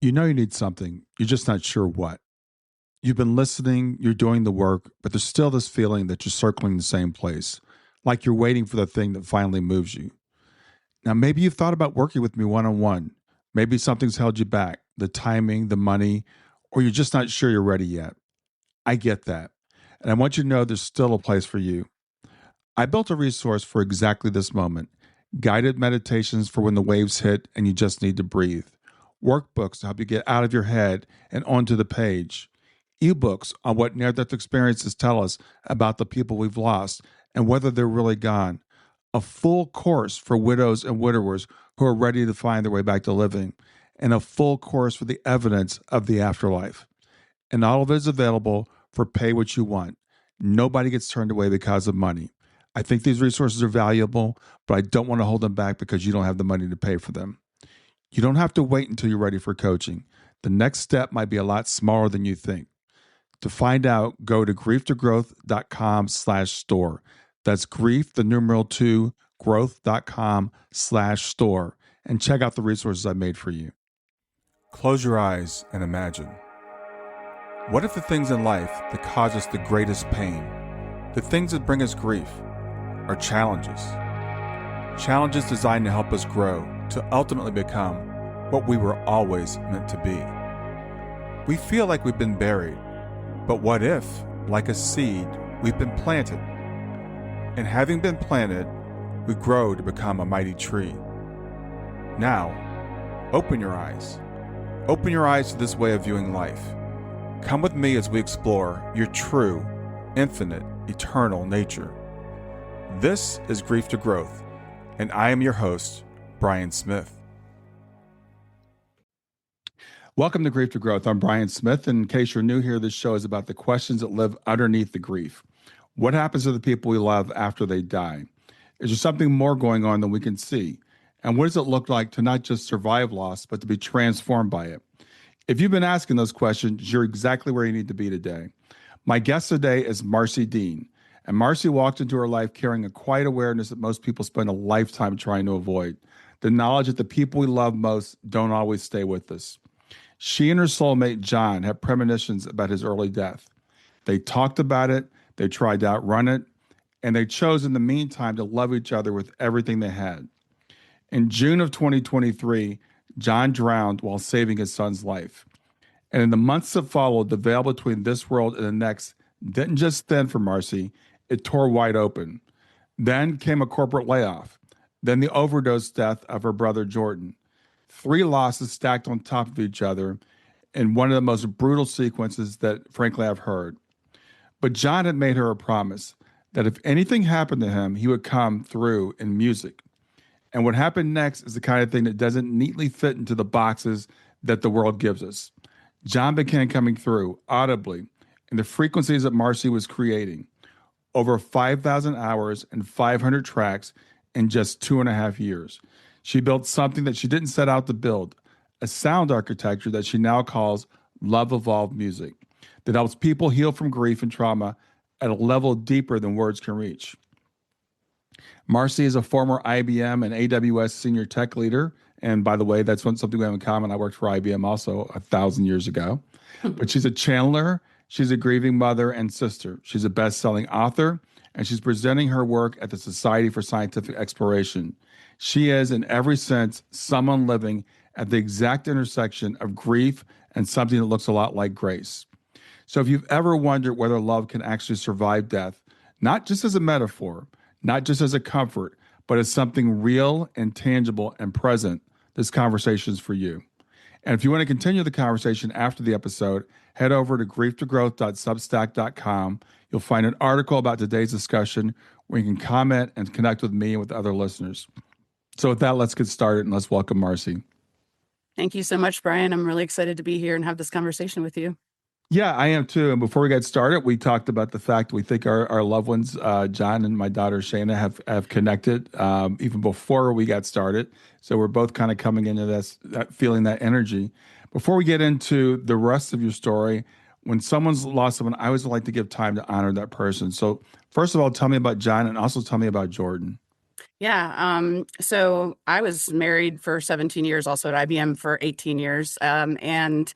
You know you need something, you're just not sure what. You've been listening, you're doing the work, but there's still this feeling that you're circling the same place, like you're waiting for the thing that finally moves you. Now, maybe you've thought about working with me one on one. Maybe something's held you back, the timing, the money, or you're just not sure you're ready yet. I get that. And I want you to know there's still a place for you. I built a resource for exactly this moment, guided meditations for when the waves hit and you just need to breathe, workbooks to help you get out of your head and onto the page, ebooks on what near death experiences tell us about the people we've lost and whether they're really gone, a full course for widows and widowers who are ready to find their way back to living, and a full course for the evidence of the afterlife. And all of it is available for pay what you want. Nobody gets turned away because of money. I think these resources are valuable, but I don't want to hold them back because you don't have the money to pay for them. You don't have to wait until you're ready for coaching. The next step might be a lot smaller than you think. To find out, go to grieftogrowth.com/store. That's grief, the numeral 2, growth.com/store, and check out the resources I made for you. Close your eyes and imagine. What if the things in life that cause us the greatest pain, the things that bring us grief, are challenges? Challenges designed to help us grow, to ultimately become what we were always meant to be. We feel like we've been buried, but what if, like a seed, we've been planted? And having been planted, we grow to become a mighty tree. Now, open your eyes. Open your eyes to this way of viewing life. Come with me as we explore your true, infinite, eternal nature. This is Grief to Growth, and I am your host, Brian Smith. Welcome to Grief to Growth. I'm Brian Smith, and in case you're new here, this show is about the questions that live underneath the grief. What happens to the people we love after they die? Is there something more going on than we can see? And what does it look like to not just survive loss, but to be transformed by it? If you've been asking those questions, you're exactly where you need to be today. My guest today is Marcie Dean. And Marcie walked into her life carrying a quiet awareness that most people spend a lifetime trying to avoid. The knowledge that the people we love most don't always stay with us. She and her soulmate, John, have premonitions about his early death. They talked about it, they tried to outrun it, and they chose in the meantime to love each other with everything they had. In June of 2023, John drowned while saving his son's life. And in the months that followed, the veil between this world and the next didn't just thin for Marcie, it tore wide open. Then came a corporate layoff. Then the overdose death of her brother Jordan. 3 losses stacked on top of each other in one of the most brutal sequences that, frankly, I've heard. But John had made her a promise that if anything happened to him, he would come through in music. And what happened next is the kind of thing that doesn't neatly fit into the boxes that the world gives us. John began coming through audibly in the frequencies that Marcie was creating. Over 5,000 hours and 500 tracks in just 2.5 years. She built something that she didn't set out to build, a sound architecture that she now calls Love Evolved Music, that helps people heal from grief and trauma at a level deeper than words can reach. Marcie is a former IBM and AWS senior tech leader. And by the way, that's something we have in common. I worked for IBM also 1,000 years ago. But she's a channeler, she's a grieving mother and sister. She's a best-selling author, and she's presenting her work at the Society for Scientific Exploration. She is, in every sense, someone living at the exact intersection of grief and something that looks a lot like grace. So if you've ever wondered whether love can actually survive death, not just as a metaphor, not just as a comfort, but as something real and tangible and present, this conversation is for you. And if you want to continue the conversation after the episode, head over to grieftogrowth.substack.com. You'll find an article about today's discussion where you can comment and connect with me and with other listeners. So with that, let's get started and let's welcome Marcie. Thank you so much, Brian. I'm really excited to be here and have this conversation with you. Yeah, I am too. And before we get started, we talked about the fact we think our loved ones, John and my daughter Shayna, have connected even before we got started. So we're both kind of coming into this, feeling that energy. Before we get into the rest of your story, when someone's lost someone, I always like to give time to honor that person. So first of all, tell me about John and also tell me about Jordan. Yeah. So I was married for 17 years, also at IBM for 18 years. And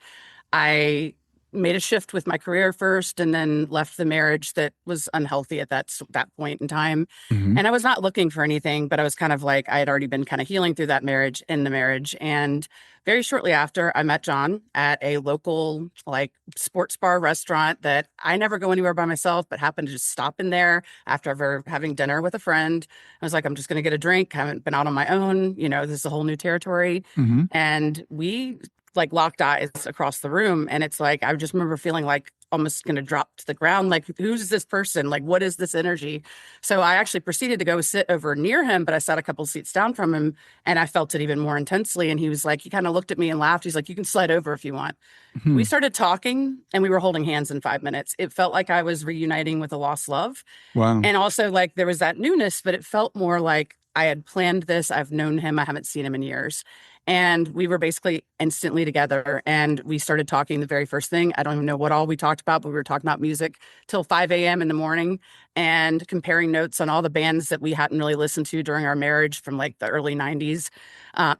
I made a shift with my career first and then left the marriage that was unhealthy at that point in time. Hmm. And I was not looking for anything, but I was kind of like I had already been kind of healing through that marriage in the marriage. And very shortly after, I met John at a local like sports bar restaurant that I never go anywhere by myself, but happened to just stop in there after ever having dinner with a friend. I was like, I'm just going to get a drink. Haven't been out on my own. This is a whole new territory. Hmm. And we like locked eyes across the room. And it's like, I just remember feeling like almost going to drop to the ground. Like, who's this person? Like, what is this energy? So I actually proceeded to go sit over near him, but I sat a couple seats down from him and I felt it even more intensely. And he was like, he kind of looked at me and laughed. He's like, you can slide over if you want. We Hmm. started talking and we were holding hands in 5 minutes. It felt like I was reuniting with a lost love. Wow. And also, like, there was that newness, but it felt more like I had planned this. I've known him. I haven't seen him in years. And we were basically instantly together. And we started talking the very first thing. I don't even know what all we talked about, but we were talking about music till 5 a.m. in the morning and comparing notes on all the bands that we hadn't really listened to during our marriage from like the early 90s.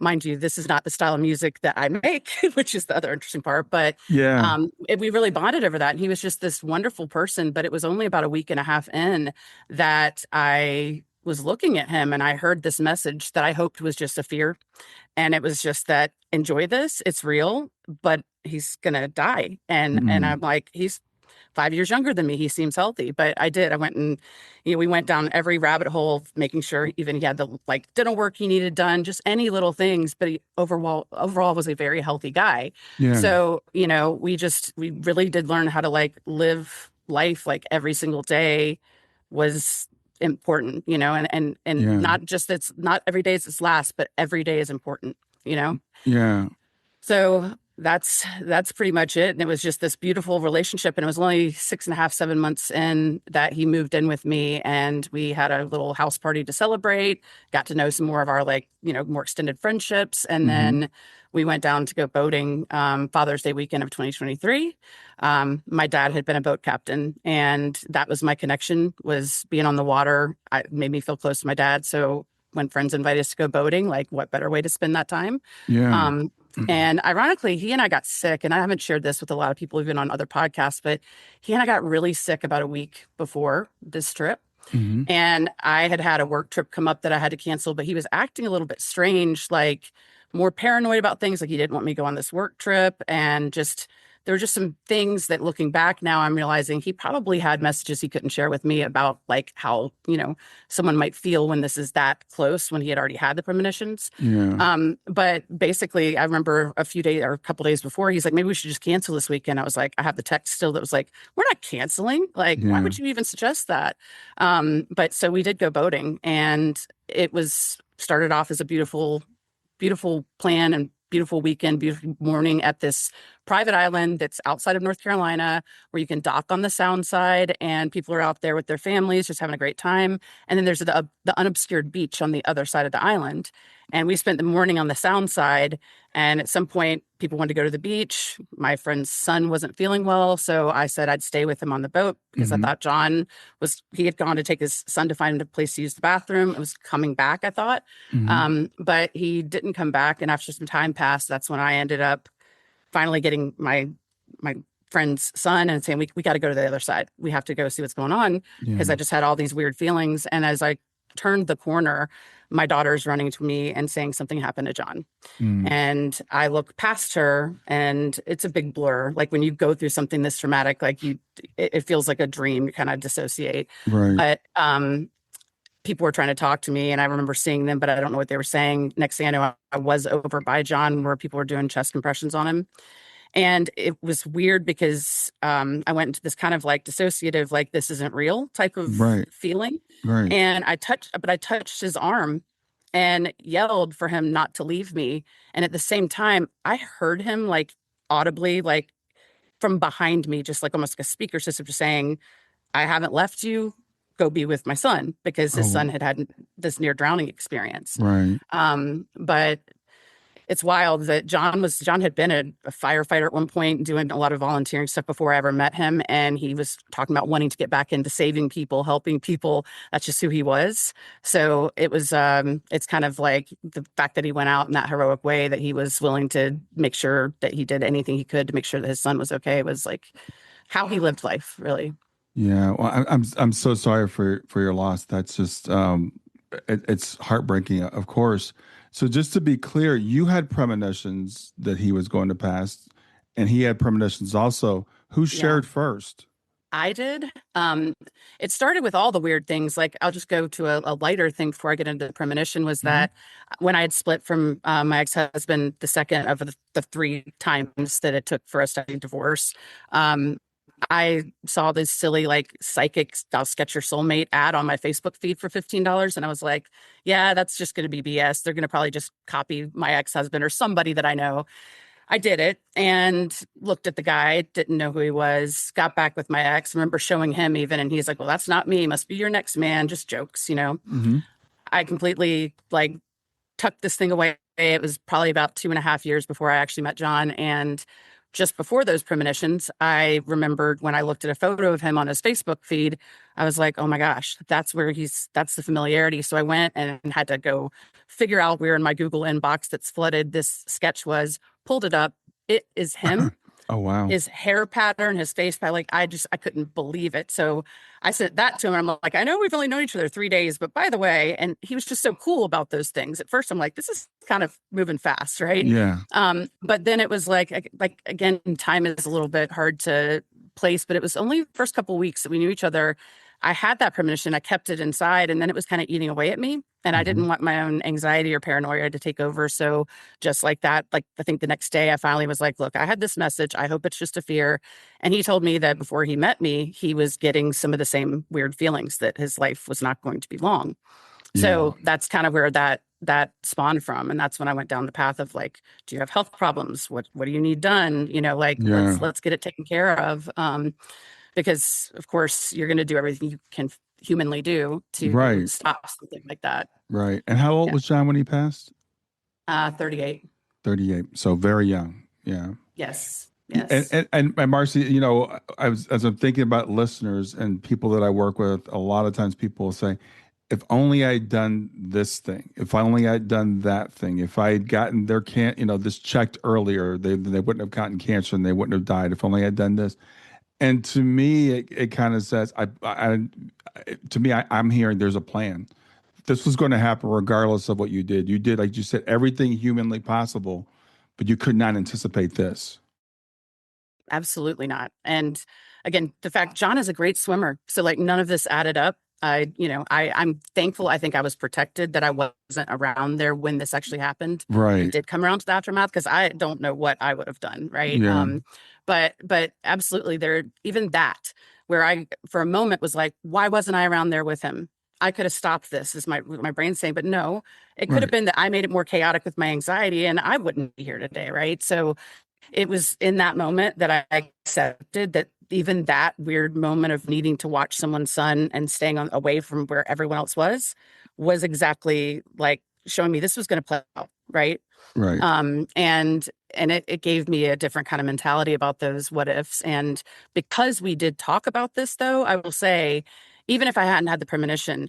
Mind you, this is not the style of music that I make, which is the other interesting part. But Yeah. we really bonded over that. And he was just this wonderful person. But it was only about a week and a half in that I was looking at him and I heard this message that I hoped was just a fear. And it was just that enjoy this, it's real, but he's gonna die. And Mm. I'm like, he's 5 years younger than me. He seems healthy. But I did. I went and we went down every rabbit hole, making sure even he had the like dental work he needed done, just any little things. But he overall was a very healthy guy. Yeah. So, we really did learn how to like live life like every single day was important, and Yeah. not just it's not every day is its last, but every day is important. Yeah. So that's pretty much it. And it was just this beautiful relationship. And it was only 6.5, 7 months in that he moved in with me and we had a little house party to celebrate, got to know some more of our like, more extended friendships. And Hmm. then we went down to go boating Father's Day weekend of 2023. My dad had been a boat captain and that was my connection was being on the water. It made me feel close to my dad. So when friends invited us to go boating, like what better way to spend that time? Yeah. Um, and ironically, he and I got sick, and I haven't shared this with a lot of people, even on other podcasts, but he and I got really sick about a week before this trip. Hmm. And I had had a work trip come up that I had to cancel, but he was acting a little bit strange, like more paranoid about things. Like he didn't want me to go on this work trip. And just, there were just some things that looking back now, I'm realizing he probably had messages he couldn't share with me about like how, someone might feel when this is that close when he had already had the premonitions. Yeah. But basically, I remember a few days or a couple days before, he's like, maybe we should just cancel this weekend. I was like, I have the text still that was like, we're not canceling. Like, why Yeah. would you even suggest that? But so we did go boating and it was started off as a beautiful, beautiful plan and beautiful weekend, beautiful morning at this private island that's outside of North Carolina where you can dock on the sound side and people are out there with their families just having a great time. And then there's the unobscured beach on the other side of the island. And we spent the morning on the sound side. And at some point, people wanted to go to the beach. My friend's son wasn't feeling well. So I said I'd stay with him on the boat because I Hmm. thought he had gone to take his son to find a place to use the bathroom. It was coming back, I thought. Hmm. But he didn't come back. And after some time passed, that's when I ended up finally getting my friend's son and saying, we got to go to the other side. We have to go see what's going on because Yeah. I just had all these weird feelings. And as I turned the corner, my daughter's running to me and saying something happened to John. Mm. And I look past her and it's a big blur. Like when you go through something this traumatic, like it feels like a dream, you kind of dissociate. Right. But people were trying to talk to me and I remember seeing them, but I don't know what they were saying. Next thing I know, I was over by John where people were doing chest compressions on him. And it was weird because I went into this kind of like dissociative, like this isn't real type of Right. feeling. Right. And I touched his arm and yelled for him not to leave me. And at the same time, I heard him like audibly, like from behind me, just like almost like a speaker system, just saying, I haven't left you. Go be with my son because his Oh, son had this near drowning experience. right. But it's wild that John had been a firefighter at one point, doing a lot of volunteering stuff before I ever met him. And he was talking about wanting to get back into saving people, helping people. That's just who he was. So it was, it's kind of like the fact that he went out in that heroic way, that he was willing to make sure that he did anything he could to make sure that his son was okay. It was like how he lived life, really. Yeah, well, I'm so sorry for your loss. That's just it's heartbreaking, of course. So just to be clear, you had premonitions that he was going to pass, and he had premonitions also. Who Yeah. shared first? I did. It started with all the weird things. Like, I'll just go to a lighter thing before I get into the premonition, was Hmm. that when I had split from my ex-husband, the second of the three times that it took for us to divorce, um, I saw this silly, like, psychic, I'll sketch your soulmate ad on my Facebook feed for $15. And I was like, yeah, that's just going to be BS. They're going to probably just copy my ex-husband or somebody that I know. I did it and looked at the guy, didn't know who he was, got back with my ex, remember showing him even, and he's like, well, that's not me, must be your next man, just jokes. Hmm. I completely, like, tucked this thing away. It was probably about 2.5 years before I actually met John. And just before those premonitions, I remembered when I looked at a photo of him on his Facebook feed, I was like, oh my gosh, that's the familiarity. So I went and had to go figure out where in my Google inbox that's flooded this sketch was, pulled it up. It is him. Oh wow. His hair pattern, his face pattern, like, I couldn't believe it. So I sent that to him. I'm like, I know we've only known each other 3 days, but by the way, and he was just so cool about those things. At first, I'm like, this is kind of moving fast, right? Yeah. But then it was like again, time is a little bit hard to place, but it was only the first couple of weeks that we knew each other. I had that premonition. I kept it inside, and then it was kind of eating away at me. And I Hmm. didn't want my own anxiety or paranoia to take over. So just like that, like, I think the next day I finally was like, look, I had this message. I hope it's just a fear. And he told me that before he met me, he was getting some of the same weird feelings, that his life was not going to be long. Yeah. So that's kind of where that spawned from. And that's when I went down the path of, like, do you have health problems? What do you need done? Like, Yeah. let's get it taken care of. Because of course you're going to do everything you can humanly do to Right. stop something like that. Right. And how old Yeah. was John when he passed? 38. 38. So very young. Yeah. Yes. And, Yes. and Marcie, as I'm thinking about listeners and people that I work with, a lot of times people will say, if only I'd done this thing, if only I'd done that thing, if I had gotten this checked earlier, they wouldn't have gotten cancer and they wouldn't have died. If only I'd done this. And to me, it kind of says, I'm hearing there's a plan. This was going to happen regardless of what you did. You did, like you said, everything humanly possible, but you could not anticipate this. Absolutely not. And again, the fact John is a great swimmer. So, like, none of this added up. I'm thankful. I think I was protected that I wasn't around there when this actually happened and Right. did come around to the aftermath, because I don't know what I would have done. Right. Yeah. But absolutely, there, even that, where I for a moment was like, why wasn't I around there with him? I could have stopped this, is my brain saying, but no, it could have Right. been that I made it more chaotic with my anxiety and I wouldn't be here today. Right. So it was in that moment that I accepted that even that weird moment of needing to watch someone's son and staying away from where everyone else was exactly like showing me this was going to play out, right? Right. And it gave me a different kind of mentality about those what ifs. And because we did talk about this, though, I will say, even if I hadn't had the premonition,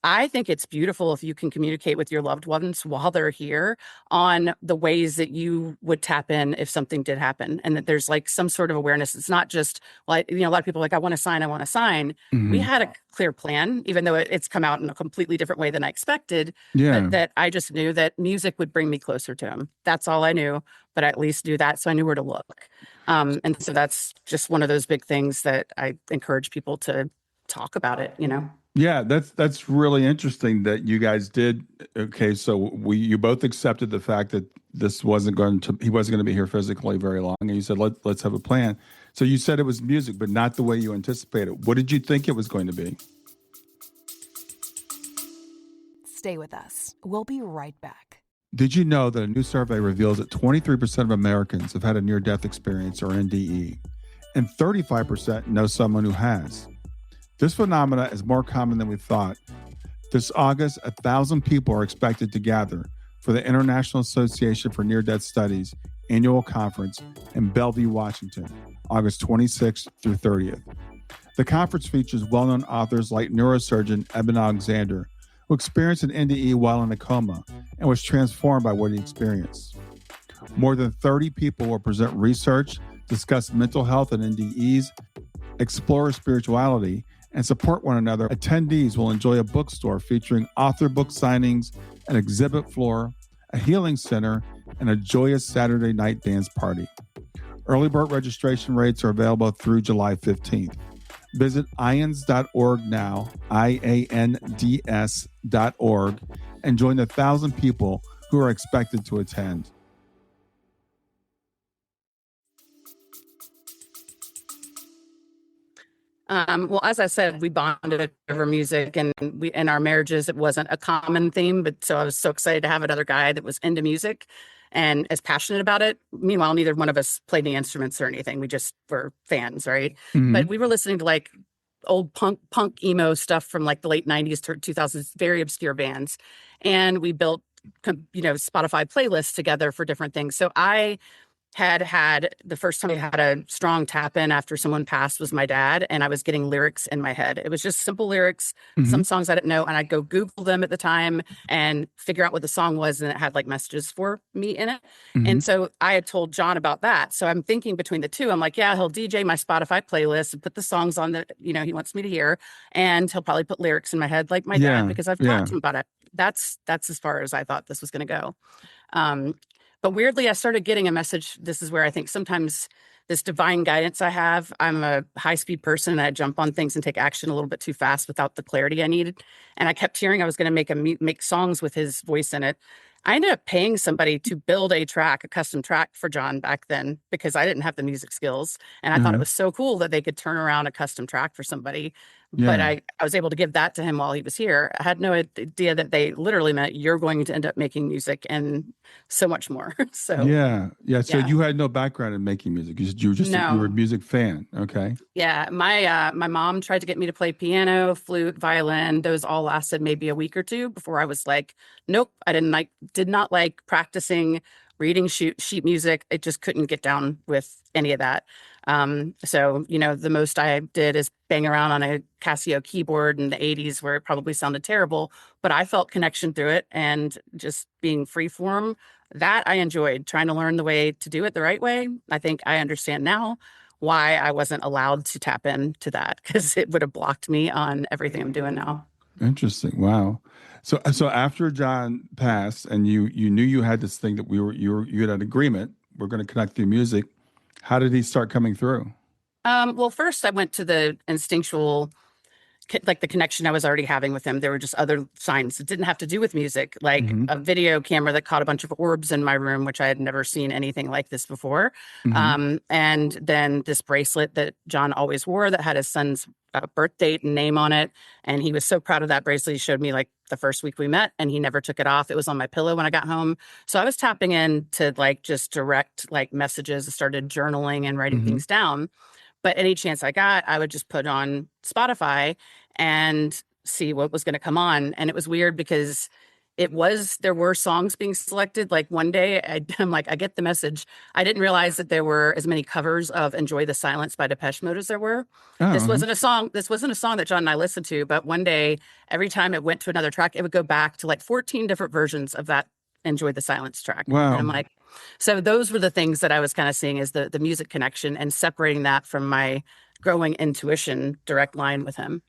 I think it's beautiful if you can communicate with your loved ones while they're here on the ways that you would tap in if something did happen, and that there's, like, some sort of awareness. It's not just, like, a lot of people are like, I want to sign, I want to sign. We Hmm. had a clear plan, even though it's come out in a completely different way than I expected. But Yeah. that I just knew that music would bring me closer to him. That's all I knew, but I at least knew that, so I knew where to look. And so that's just one of those big things that I encourage people to talk about it. Yeah, that's really interesting that you guys did. Okay, so you both accepted the fact that he wasn't going to be here physically very long, and you said let's have a plan. So you said it was music, but not the way you anticipated. What did you think it was going to be? Stay with us. We'll be right back. Did you know that a new survey reveals that 23% of Americans have had a near-death experience or NDE, and 35% know someone who has? This phenomena is more common than we thought. This August, 1,000 people are expected to gather for the International Association for Near-Death Studies annual conference in Bellevue, Washington, August 26th through 30th. The conference features well-known authors like neurosurgeon Eben Alexander, who experienced an NDE while in a coma and was transformed by what he experienced. More than 30 people will present research, discuss mental health and NDEs, explore spirituality, and support one another. Attendees will enjoy a bookstore featuring author book signings, an exhibit floor, a healing center, and a joyous Saturday night dance party. Early bird registration rates are available through July 15th. Visit IANDS.org now, IANDS.org, and join the 1,000 people who are expected to attend. Well, as I said, we bonded over music, and in our marriages, it wasn't a common theme. But so I was so excited to have another guy that was into music and as passionate about it. Meanwhile, neither one of us played any instruments or anything. We just were fans, right? Mm-hmm. But we were listening to like old punk emo stuff from like the late 90s to 2000s, very obscure bands. And we built, Spotify playlists together for different things. So I had the first time I had a strong tap in after someone passed was my dad, and I was getting lyrics in my head. It was just simple lyrics, some songs I didn't know, and I'd go Google them at the time and figure out what the song was, and it had like messages for me in it. And so I had told John about that. So I'm thinking between the two, I'm like, yeah, he'll DJ my Spotify playlist and put the songs on that, he wants me to hear, and he'll probably put lyrics in my head like my dad, because I've talked to him about it. That's as far as I thought this was going to go. But weirdly, I started getting a message. This is where I think sometimes this divine guidance I have, I'm a high-speed person, and I jump on things and take action a little bit too fast without the clarity I needed. And I kept hearing I was going to make songs with his voice in it. I ended up paying somebody to build a custom track for John back then, because I didn't have the music skills. And I thought it was so cool that they could turn around a custom track for somebody. Yeah. But I was able to give that to him while he was here. I had no idea that they literally meant you're going to end up making music and so much more. So So you had no background in making music. You were a music fan. Okay. Yeah. My mom tried to get me to play piano, flute, violin. Those all lasted maybe a week or two before I was like, nope, I did not like practicing reading sheet music. It just couldn't get down with any of that. So, the most I did is bang around on a Casio keyboard in the 80s, where it probably sounded terrible, but I felt connection through it, and just being free form, that I enjoyed, trying to learn the way to do it the right way. I think I understand now why I wasn't allowed to tap into that, because it would have blocked me on everything I'm doing now. Interesting. Wow. So after John passed, and you knew you had this thing that you had an agreement, we're going to connect through music. How did he start coming through? Well, first I went to the instinctual, like the connection I was already having with him. There were just other signs that didn't have to do with music, like a video camera that caught a bunch of orbs in my room, which I had never seen anything like this before. And then this bracelet that John always wore that had his son's birth date and name on it. And he was so proud of that bracelet. He showed me like the first week we met, and he never took it off. It was on my pillow when I got home. So I was tapping into like just direct like messages. I started journaling and writing things down. But any chance I got, I would just put on Spotify and see what was going to come on. And it was weird because there were songs being selected. Like one day I'm like, I get the message. I didn't realize that there were as many covers of Enjoy the Silence by Depeche Mode as there were. This wasn't a song that John and I listened to, but one day, every time it went to another track, it would go back to like 14 different versions of that Enjoy the Silence track. Wow. And I'm like, so those were the things that I was kind of seeing as the music connection, and separating that from my growing intuition direct line with him.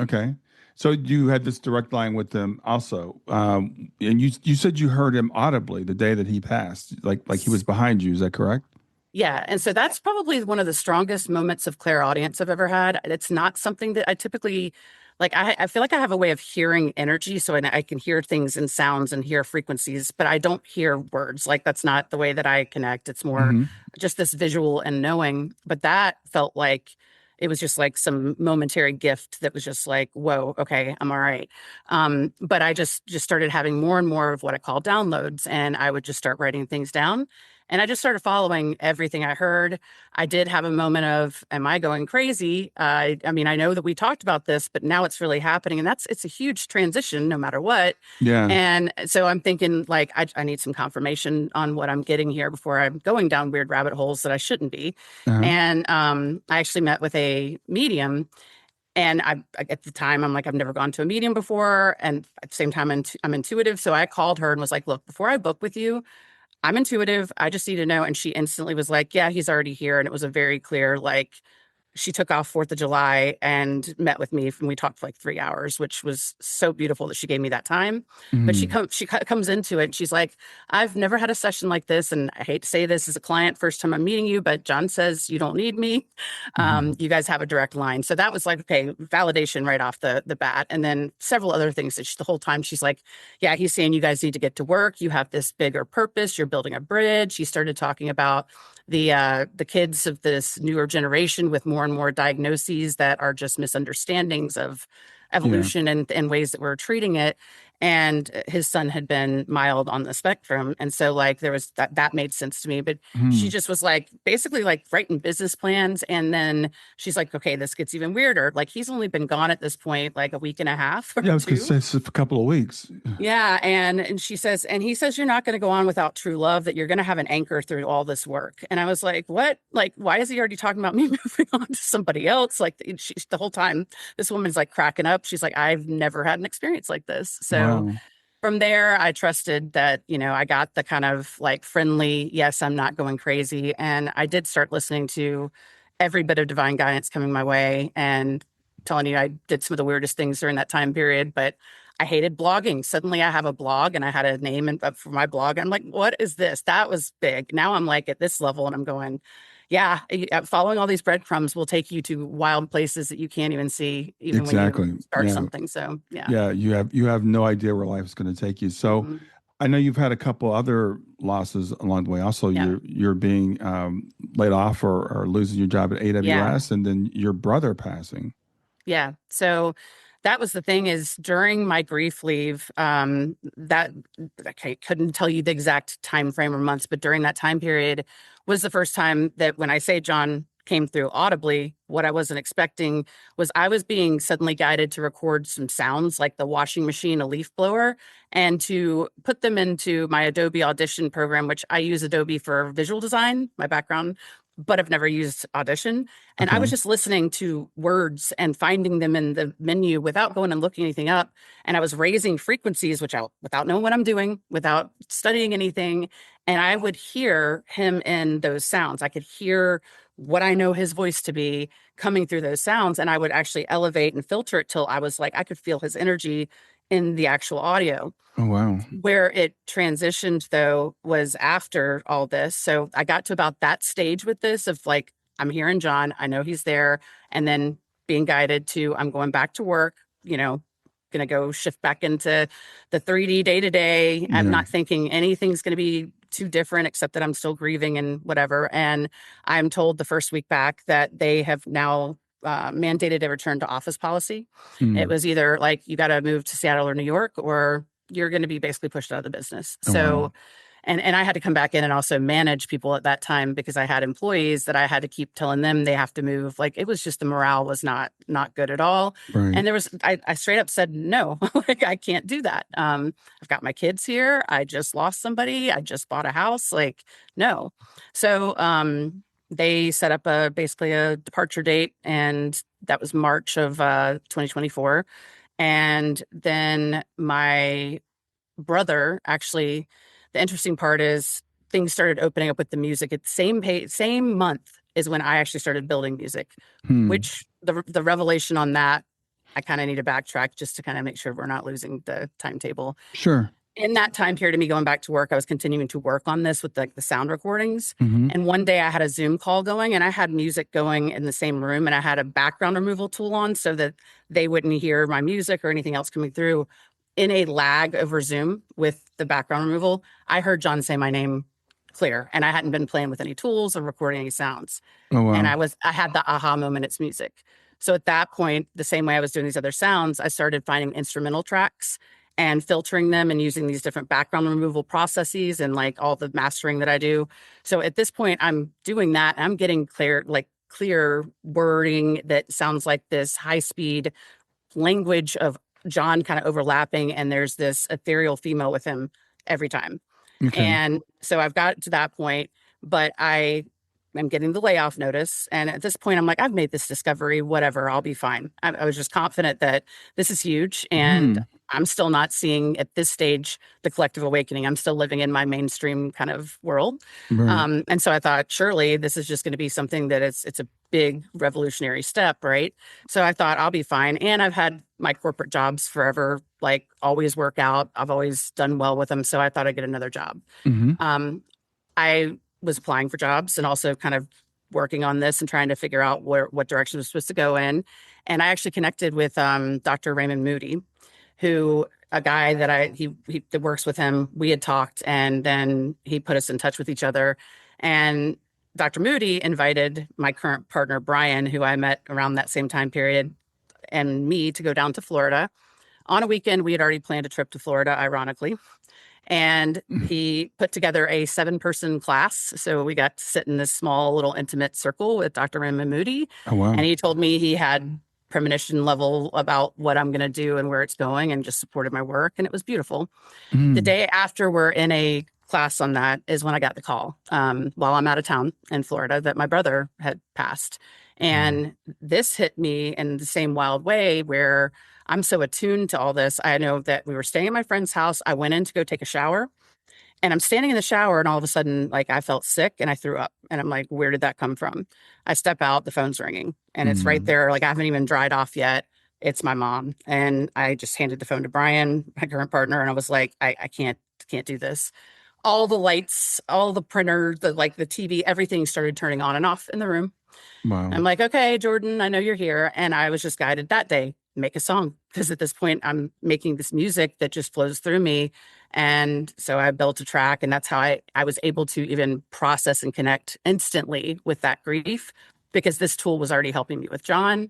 Okay. So you had this direct line with him also. And you said you heard him audibly the day that he passed, like he was behind you. Is that correct? Yeah. And so that's probably one of the strongest moments of clairaudience I've ever had. It's not something that I typically, like, I feel like I have a way of hearing energy. So I can hear things and sounds and hear frequencies, but I don't hear words. Like, that's not the way that I connect. It's more just this visual and knowing. But that felt like it was just like some momentary gift that was just like, whoa, okay, I'm all right. But I just started having more and more of what I call downloads, and I would just start writing things down. And I just started following everything I heard. I did have a moment of, am I going crazy? I mean, I know that we talked about this, but now it's really happening. And it's a huge transition no matter what. Yeah. And so I'm thinking like, I need some confirmation on what I'm getting here before I'm going down weird rabbit holes that I shouldn't be. Uh-huh. And I actually met with a medium. And at the time, I'm like, I've never gone to a medium before. And at the same time, I'm intuitive. So I called her and was like, look, before I book with you, I'm intuitive. I just need to know. And she instantly was like, yeah, he's already here. And it was a very clear, like, she took off 4th of July and met with me, and we talked for like 3 hours, which was so beautiful that she gave me that time. But she comes into it and she's like, I've never had a session like this. And I hate to say this as a client, first time I'm meeting you, but John says you don't need me. You guys have a direct line. So that was like, okay, validation right off the bat. And then several other things that the whole time she's like, yeah, he's saying you guys need to get to work. You have this bigger purpose. You're building a bridge. She started talking about the kids of this newer generation with more and more diagnoses that are just misunderstandings of evolution and ways that we're treating it. And his son had been mild on the spectrum. And so like there was that made sense to me. But she just was like basically like writing business plans. And then she's like, okay, this gets even weirder. Like he's only been gone at this point like a week and a half or Yeah, I was two. going to say it's a couple of weeks. Yeah. And she says, and he says, you're not going to go on without true love, that you're going to have an anchor through all this work. And I was like, what? Like, why is he already talking about me moving on to somebody else? Like the whole time, this woman's like cracking up. She's like, I've never had an experience like this. So from there, I trusted that, I got the kind of like friendly, yes, I'm not going crazy. And I did start listening to every bit of divine guidance coming my way and telling you I did some of the weirdest things during that time period, but I hated blogging. Suddenly I have a blog and I had a name for my blog. I'm like, what is this? That was big. Now I'm like at this level and I'm going, yeah, following all these breadcrumbs will take you to wild places that you can't even see even when you start something. So yeah, you have no idea where life is going to take you. So I know you've had a couple other losses along the way. Also, you're being laid off or losing your job at AWS, and then your brother passing. Yeah. So that was the thing is during my grief leave, that I couldn't tell you the exact time frame or months, but during that time period was the first time that when I say John came through audibly, what I wasn't expecting was I was being suddenly guided to record some sounds like the washing machine, a leaf blower, and to put them into my Adobe Audition program, which I use Adobe for visual design, my background, but I've never used Audition. And I was just listening to words and finding them in the menu without going and looking anything up. And I was raising frequencies, without knowing what I'm doing, without studying anything. And I would hear him in those sounds. I could hear what I know his voice to be coming through those sounds. And I would actually elevate and filter it till I was like, I could feel his energy in the actual audio. Oh, wow. Where it transitioned, though, was after all this. So I got to about that stage with this of like, I'm hearing John, I know he's there. And then being guided to, I'm going back to work, going to go shift back into the 3D day to day. I'm not thinking anything's going to be too different, except that I'm still grieving and whatever. And I'm told the first week back that they have now mandated a return to office policy. It was either like, you got to move to Seattle or New York, or you're going to be basically pushed out of the business. So, and I had to come back in and also manage people at that time because I had employees that I had to keep telling them they have to move. Like it was just the morale was not good at all. Right. And there was, I straight up said, no, like I can't do that. I've got my kids here. I just lost somebody. I just bought a house. Like, no. So, they set up basically a departure date, and that was March of 2024. And then my brother, actually, the interesting part is things started opening up with the music at the same month is when I actually started building music, which the revelation on that, I kind of need to backtrack just to kind of make sure we're not losing the timetable. Sure. In that time period of me going back to work, I was continuing to work on this with like the sound recordings. And one day I had a Zoom call going and I had music going in the same room, and I had a background removal tool on so that they wouldn't hear my music or anything else coming through. In a lag over Zoom with the background removal, I heard John say my name clear, and I hadn't been playing with any tools or recording any sounds. Oh, wow. And I had the aha moment, it's music. So at that point, the same way I was doing these other sounds, I started finding instrumental tracks. and filtering them and using these different background removal processes and like all the mastering that I do. So at this point, I'm doing that. I'm getting clear wording that sounds like this high speed language of John kind of overlapping. And there's this ethereal female with him every time. Okay. And so I've got to that point, but I am getting the layoff notice. And at this point, I'm like, I've made this discovery, whatever, I'll be fine. I was just confident that this is huge. And I'm still not seeing at this stage the collective awakening. I'm still living in my mainstream kind of world. Right. And so I thought, surely this is just going to be something that it's a big revolutionary step, right? So I thought I'll be fine. And I've had my corporate jobs forever, like always work out. I've always done well with them. So I thought I'd get another job. I was applying for jobs and also kind of working on this and trying to figure out what direction I was supposed to go in. And I actually connected with Dr. Raymond Moody, who a guy that he that works with him. We had talked, and then he put us in touch with each other. And Dr. Moody invited my current partner, Brian, who I met around that same time period, and me to go down to Florida. On a weekend, we had already planned a trip to Florida, ironically. And he put together a 7-person class. So we got to sit in this small little intimate circle with Dr. Raymond Moody. Oh, wow. And he told me he had premonition level about what I'm going to do and where it's going, and just supported my work. And it was beautiful. The day after we're in a class on that is when I got the call while I'm out of town in Florida that my brother had passed. And this hit me in the same wild way where I'm so attuned to all this. I know that we were staying at my friend's house. I went in to go take a shower, and I'm standing in the shower, and all of a sudden, like, I felt sick and I threw up. And I'm like, where did that come from? I step out, the phone's ringing, and it's right there. Like, I haven't even dried off yet. It's my mom. And I just handed the phone to Brian, my current partner, and I was like, I can't do this. All the lights, all the printer, the TV, everything started turning on and off in the room. Wow. I'm like, okay, Jordan, I know you're here. And I was just guided that day, make a song. Because at this point, I'm making this music that just flows through me. And so I built a track, and that's how I was able to even process and connect instantly with that grief, because this tool was already helping me with John.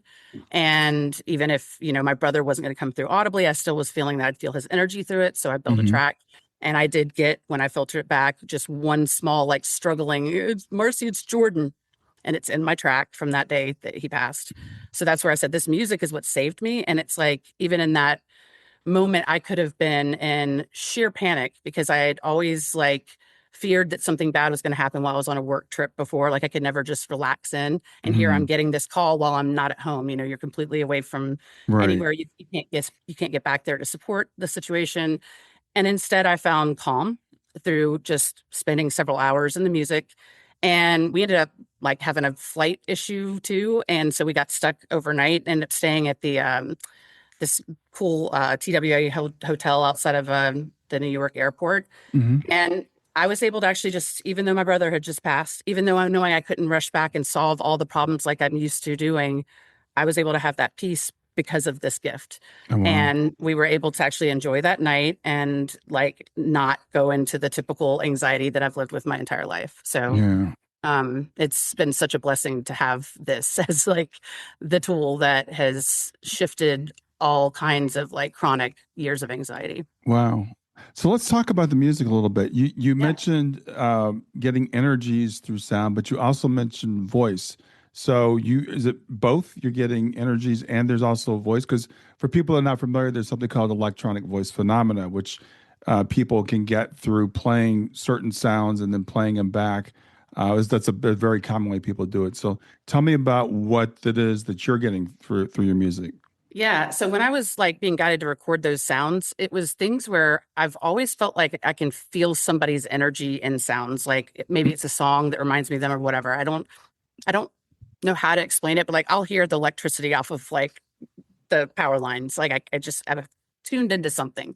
And even if, my brother wasn't going to come through audibly, I still was feeling that I'd feel his energy through it. So I built a track. And I did get, when I filter it back, just one small, struggling, Marcie, it's Jordan. And it's in my track from that day that he passed. So that's where I said, this music is what saved me. And it's like, even in that moment, I could have been in sheer panic, because I had always feared that something bad was going to happen while I was on a work trip before. Like, I could never just relax in. And here I'm getting this call while I'm not at home. You're completely away from anywhere. You can't get back there to support the situation. And instead, I found calm through just spending several hours in the music. And we ended up having a flight issue too. And so we got stuck overnight, ended up staying at the this cool TWA hotel outside of the New York airport. And I was able to actually just, even though my brother had just passed, even though I know I couldn't rush back and solve all the problems like I'm used to doing, I was able to have that peace because of this gift. Oh, wow. And we were able to actually enjoy that night and not go into the typical anxiety that I've lived with my entire life. So it's been such a blessing to have this as the tool that has shifted all kinds of chronic years of anxiety. Wow. So let's talk about the music a little bit. You mentioned getting energies through sound, but you also mentioned voice. So is it both? You're getting energies and there's also a voice? Because for people that are not familiar, there's something called electronic voice phenomena, which people can get through playing certain sounds and then playing them back. That's a very common way people do it. So tell me about what it is that you're getting through your music. Yeah. So when I was being guided to record those sounds, it was things where I've always felt like I can feel somebody's energy in sounds. Maybe it's a song that reminds me of them or whatever. I don't know how to explain it, but I'll hear the electricity off of the power lines. I just have tuned into something.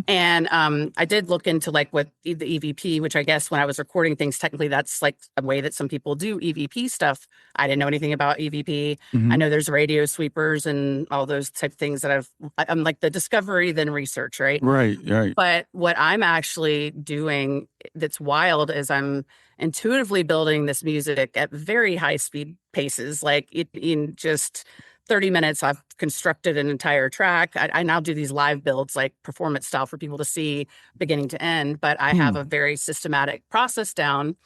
And I did look into what the EVP, which I guess when I was recording things, technically that's a way that some people do EVP stuff. I didn't know anything about EVP. I know there's radio sweepers and all those type of things that I'm the discovery, then research, right? Right. But what I'm actually doing that's wild is I'm intuitively building this music at very high speed paces, in just 30 minutes, I've constructed an entire track. I now do these live builds, like performance style, for people to see beginning to end. But I have a very systematic process down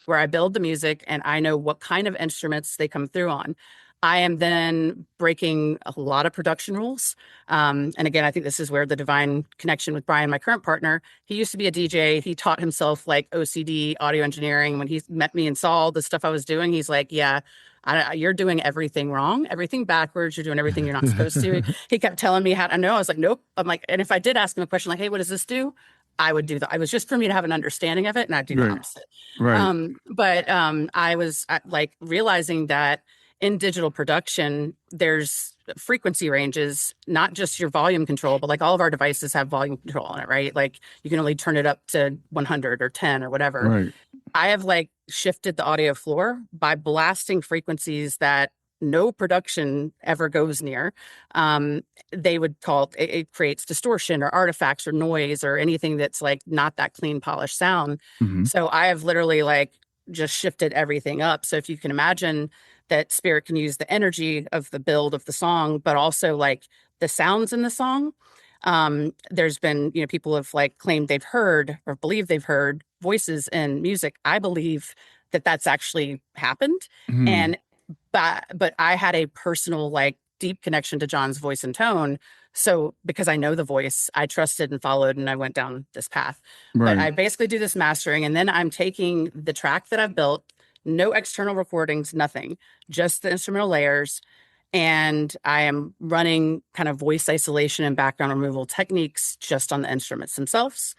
where I build the music and I know what kind of instruments they come through on. I am then breaking a lot of production rules. And again, I think this is where the divine connection with Brian, my current partner, he used to be a DJ. He taught himself like OCD, audio engineering. When he met me and saw the stuff I was doing, he's like, yeah, you're doing everything wrong, everything backwards. You're doing everything you're not supposed to. He kept telling me how to know. I was like, nope. I'm like, and if I did ask him a question like, hey, what does this do? I would do that. It was just for me to have an understanding of it, and I'd do the opposite. Right. But I was like realizing that in digital production, there's frequency ranges, not just your volume control, but like all of our devices have volume control on it, right? Like you can only turn it up to 100 or 10 or whatever. Right. I have like shifted the audio floor by blasting frequencies that no production ever goes near. They would call it creates distortion or artifacts or noise or anything that's like not that clean, polished sound. Mm-hmm. So I have literally like just shifted everything up. So if you can imagine that Spirit can use the energy of the build of the song, but also like the sounds in the song. There's been, people have like claimed they've heard or believe they've heard voices in music. I believe that that's actually happened. Mm-hmm. And but I had a personal, like, deep connection to John's voice and tone. So because I know the voice, I trusted and followed, and I went down this path. Right. But I basically do this mastering, and then I'm taking the track that I've built, no external recordings, nothing, just the instrumental layers. And I am running kind of voice isolation and background removal techniques just on the instruments themselves.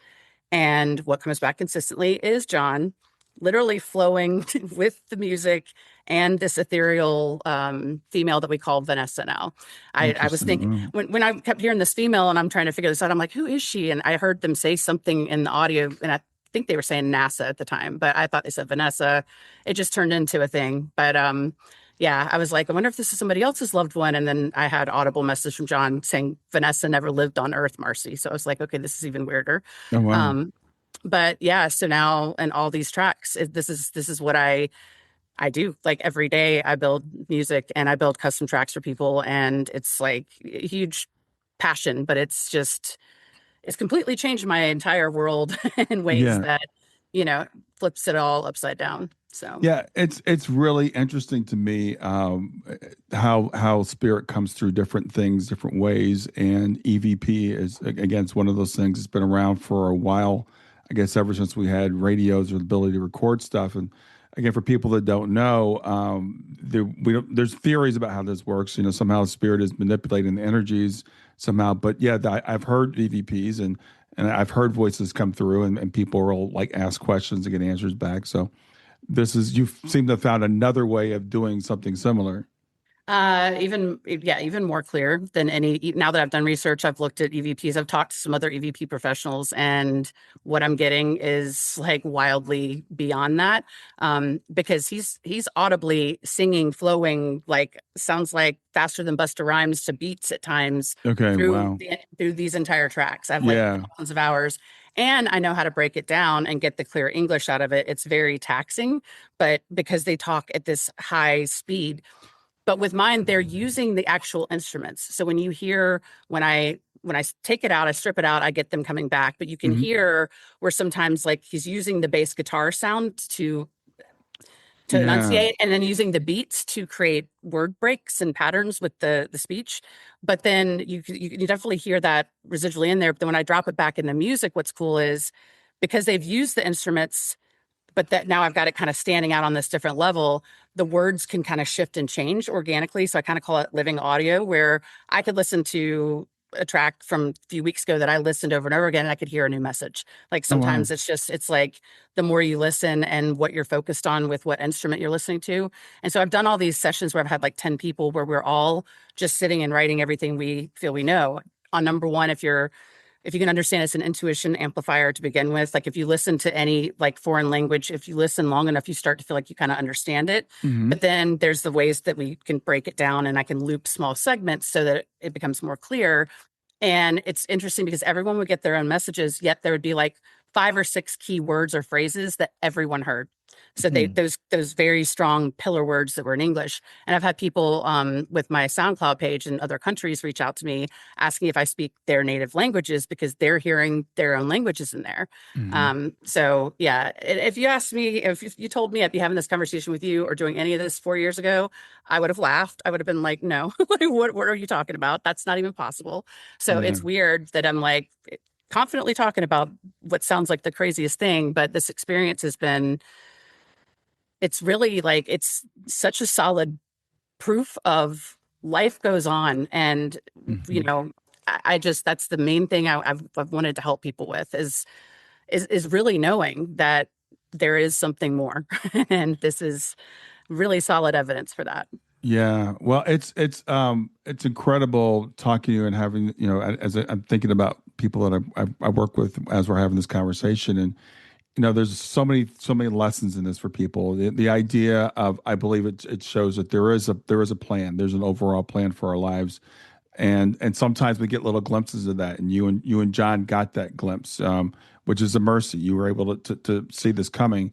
And what comes back consistently is John literally flowing with the music and this ethereal female that we call Vanessa now. I was thinking, when I kept hearing this female and I'm trying to figure this out, I'm like, who is she? And I heard them say something in the audio, and I think they were saying NASA at the time, but I thought they said Vanessa. It just turned into a thing. But yeah, I was like, I wonder if this is somebody else's loved one. And then I had audible message from John saying Vanessa never lived on Earth, Marcie. So I was like, okay, this is even weirder. Oh, wow. But yeah, so now in all these tracks, this is what I do. Like every day I build music and I build custom tracks for people, and it's like a huge passion, but it's completely changed my entire world in ways that, flips it all upside down. So yeah, it's really interesting to me how spirit comes through different things, different ways, and EVP is, again, it's one of those things that's been around for a while. I guess ever since we had radios or the ability to record stuff. And again, for people that don't know, there's theories about how this works. Somehow spirit is manipulating the energies somehow. But yeah, I've heard EVPs and I've heard voices come through, and people will like ask questions and get answers back. So you seem to have found another way of doing something similar. Even more clear than any. Now that I've done research, I've looked at EVPs, I've talked to some other EVP professionals, and what I'm getting is like wildly beyond that. Because he's audibly singing, flowing, like sounds like faster than Busta Rhymes to beats at times. Okay, wow. Through these entire tracks. I've like thousands of hours. And I know how to break it down and get the clear English out of it. It's very taxing, but because they talk at this high speed. But with mine, they're using the actual instruments. So when you hear, when I take it out, I strip it out, I get them coming back. But you can hear where sometimes like he's using the bass guitar sound to enunciate, and then using the beats to create word breaks and patterns with the speech. But then you definitely hear that residually in there. But then when I drop it back in the music, what's cool is because they've used the instruments, but that now I've got it kind of standing out on this different level, the words can kind of shift and change organically. So I kind of call it living audio, where I could listen to a track from a few weeks ago that I listened over and over again, and I could hear a new message. Like sometimes it's like the more you listen and what you're focused on with what instrument you're listening to. And so I've done all these sessions where I've had like 10 people where we're all just sitting and writing everything we feel we know. On number one, if you can understand, it's an intuition amplifier to begin with. Like if you listen to any like foreign language, if you listen long enough, you start to feel like you kind of understand it. But then there's the ways that we can break it down, and I can loop small segments so that it becomes more clear. And it's interesting because everyone would get their own messages, yet there would be like 5 or 6 key words or phrases that everyone heard. So Hmm. those very strong pillar words that were in English. And I've had people with my SoundCloud page in other countries reach out to me asking if I speak their native languages because they're hearing their own languages in there. Hmm. So yeah, if you asked me, if you told me I'd be having this conversation with you or doing any of this 4 years ago, I would have laughed. I would have been like, no, like, what are you talking about? That's not even possible. So Yeah. it's weird that I'm like confidently talking about what sounds like the craziest thing, but this experience has been, it's really like, it's such a solid proof of life goes on. And, you Hmm. know, I just, that's the main thing I've wanted to help people with is really knowing that there is something more. And this is really solid evidence for that. Yeah. Well, it's incredible talking to you and having, as I'm thinking about people that I work with as we're having this conversation. And there's so many lessons in this for people. The idea of, I believe it shows that there is a plan. There's an overall plan for our lives, and sometimes we get little glimpses of that. And you and John got that glimpse, which is a mercy. You were able to see this coming.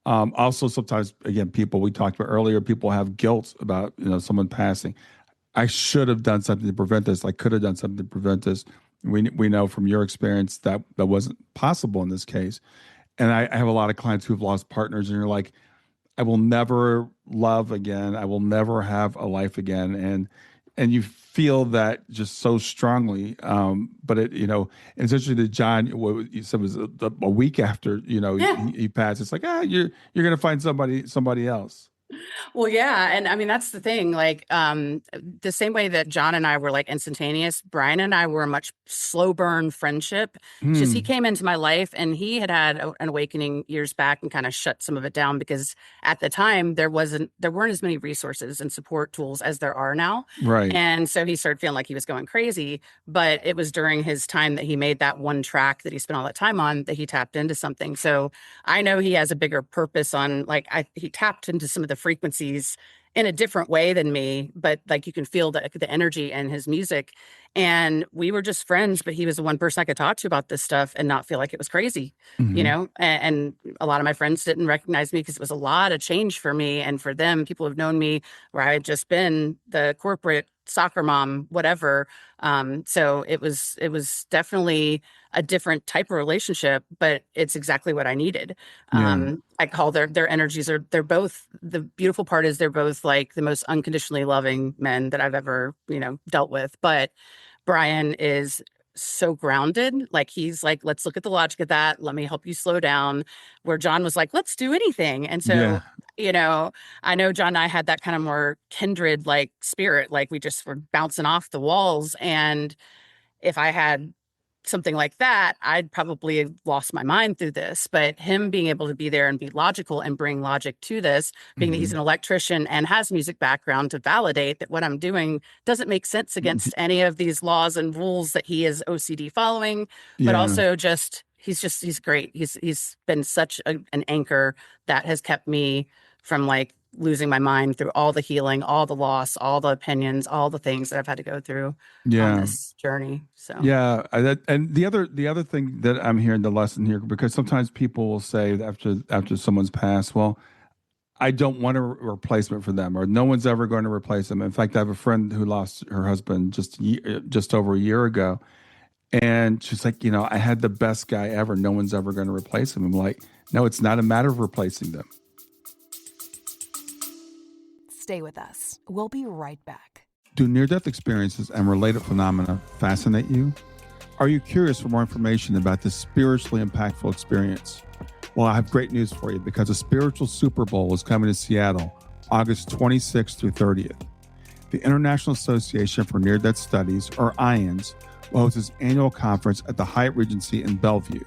Also, sometimes again, people we talked about earlier, people have guilt about someone passing. I should have done something to prevent this. I could have done something to prevent this. We know from your experience that wasn't possible in this case. And I have a lot of clients who've lost partners, and you're like, I will never love again. I will never have a life again. And you feel that just so strongly. But and it's interesting that John, what you said was a week after, Yeah. he passed. It's like, you're going to find somebody else. Well, yeah. And I mean, that's the thing. Like, the same way that John and I were like instantaneous, Brian and I were a much slow burn friendship. It's just he Hmm. came into my life and he had an awakening years back and kind of shut some of it down because at the time there weren't as many resources and support tools as there are now. Right. And so he started feeling like he was going crazy. But it was during his time that he made that one track that he spent all that time on that he tapped into something. So I know he has a bigger purpose on like he tapped into some of the frequencies in a different way than me, but like you can feel the energy in his music. And we were just friends, but he was the one person I could talk to about this stuff and not feel like it was crazy, Hmm. And a lot of my friends didn't recognize me because it was a lot of change for me and for them. People have known me where I had just been the corporate soccer mom, whatever. So it was definitely a different type of relationship, but it's exactly what I needed. Yeah. I call their energies they're both, the beautiful part is they're both like the most unconditionally loving men that I've ever, dealt with. But Brian is so grounded. Like he's like, let's look at the logic of that. Let me help you slow down. Where John was like, let's do anything. And Yeah. so, I know John and I had that kind of more kindred like spirit. Like we just were bouncing off the walls. And if I had something like that, I'd probably have lost my mind through this. But him being able to be there and be logical and bring logic to this, being that he's Hmm. an electrician and has music background to validate that what I'm doing doesn't make sense against any of these laws and rules that he is OCD following, but Yeah. also he's great. He's been such an anchor that has kept me from like losing my mind through all the healing, all the loss, all the opinions, all the things that I've had to go through on Yeah. this journey. So Yeah, and the other thing that I'm hearing the lesson here, because sometimes people will say after someone's passed, well, I don't want a replacement for them, or no one's ever going to replace them. In fact, I have a friend who lost her husband just over a year ago, and she's like, I had the best guy ever. No one's ever going to replace him. I'm like, no, it's not a matter of replacing them. Stay with us. We'll be right back. Do near-death experiences and related phenomena fascinate you? Are you curious for more information about this spiritually impactful experience? Well, I have great news for you because a spiritual Super Bowl is coming to Seattle, August 26th through 30th. The International Association for Near-Death Studies, or IANS, will host its annual conference at the Hyatt Regency in Bellevue.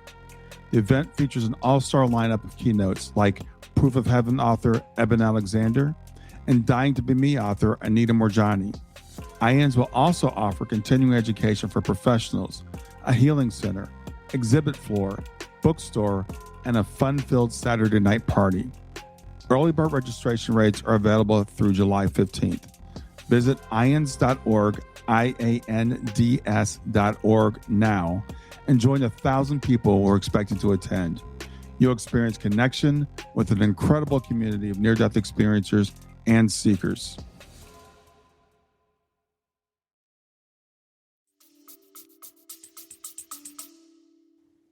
The event features an all-star lineup of keynotes like Proof of Heaven author Eben Alexander and Dying to Be Me author Anita Morjani. IANS will also offer continuing education for professionals, a healing center, exhibit floor, bookstore, and a fun-filled Saturday night party. Early bird registration rates are available through July 15th. Visit IANDS.org, IANDS.org now, and join 1,000 people who are expected to attend. You'll experience connection with an incredible community of near-death experiencers and seekers.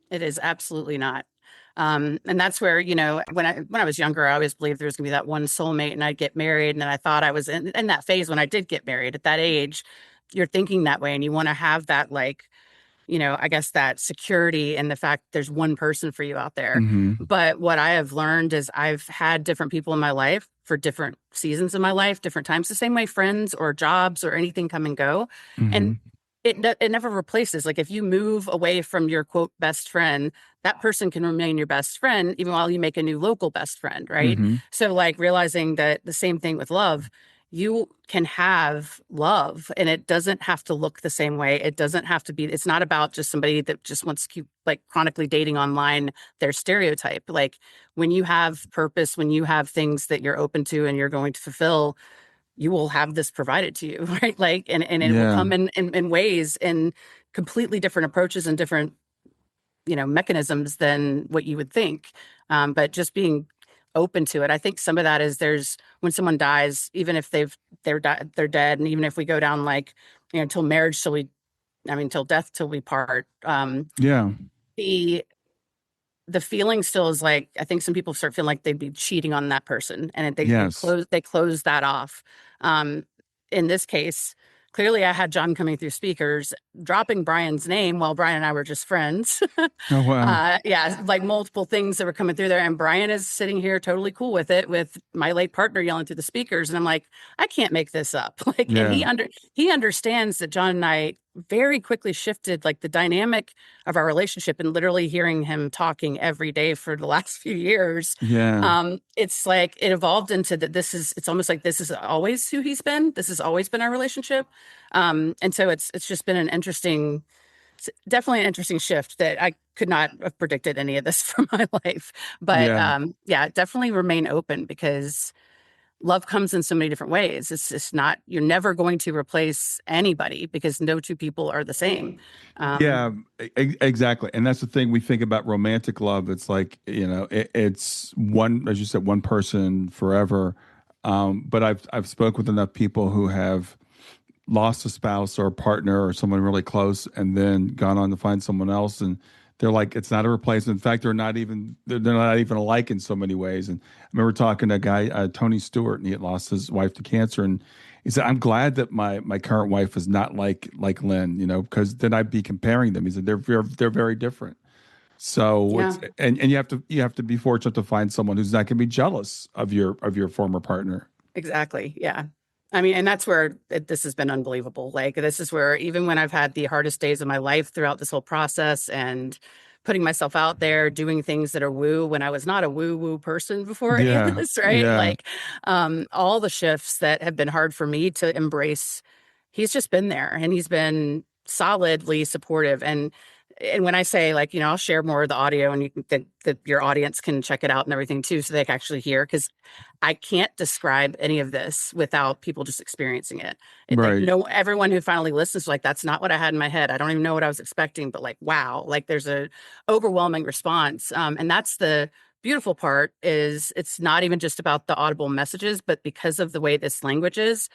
It is absolutely not. And that's where, when I was younger, I always believed there was gonna be that one soulmate and I'd get married. And then I thought I was in that phase when I did get married at that age. You're thinking that way and you want to have that, like, I guess that security and the fact there's one person for you out there. Mm-hmm. But what I have learned is I've had different people in my life for different seasons of my life, different times, the same way friends or jobs or anything come and go. Mm-hmm. And it never replaces. Like if you move away from your quote best friend, that person can remain your best friend even while you make a new local best friend, right? Mm-hmm. So like realizing that the same thing with love, you can have love and it doesn't have to look the same way. It doesn't have to be, it's not about just somebody that just wants to keep like chronically dating online, their stereotype. Like when you have purpose, when you have things that you're open to and you're going to fulfill, you will have this provided to you, right? Like, and it will come in ways and completely different approaches and different, mechanisms than what you would think. But just being open to it. I think some of that is when someone dies, even if they're dead. And even if we go down like, till marriage, till death, till we part. The feeling still is like, I think some people start feeling like they'd be cheating on that person and they close that off. In this case, clearly I had John coming through speakers, dropping Brian's name while Brian and I were just friends. Oh, wow. Like multiple things that were coming through there. And Brian is sitting here totally cool with it, with my late partner yelling through the speakers. And I'm like, I can't make this up. And he understands that John and I very quickly shifted like the dynamic of our relationship, and literally hearing him talking every day for the last few years. It's like it evolved into that. It's almost like this is always who he's been. This has always been our relationship. And so it's just been definitely an interesting shift that I could not have predicted any of this for my life. But definitely remain open, because love comes in so many different ways. It's just not, you're never going to replace anybody, because no two people are the same. Exactly. And that's the thing we think about romantic love. It's like, it's one, as you said, one person forever. But I've spoken with enough people who have lost a spouse or a partner or someone really close and then gone on to find someone else, and they're like, it's not a replacement. In fact, they're not even alike in so many ways. And I remember talking to a guy, Tony Stewart, and he had lost his wife to cancer, and he said, I'm glad that my current wife is not like Lynn, because then I'd be comparing them. He said they're very different. So and you have to be fortunate to find someone who's not going to be jealous of your former partner. Exactly. Yeah. I mean, and that's where this has been unbelievable. Like, this is where, even when I've had the hardest days of my life throughout this whole process and putting myself out there, doing things that are woo, when I was not a woo person before any of this, right? Yeah. Like, all the shifts that have been hard for me to embrace, he's just been there, and he's been solidly supportive. And when I say, like, I'll share more of the audio, and that your audience can check it out and everything too, so they can actually hear, because I can't describe any of this without people just experiencing it. Right. Like, everyone who finally listens, like, that's not what I had in my head. I don't even know what I was expecting, but like, wow, like there's a overwhelming response. And that's the beautiful part, is it's not even just about the audible messages, but because of the way this language is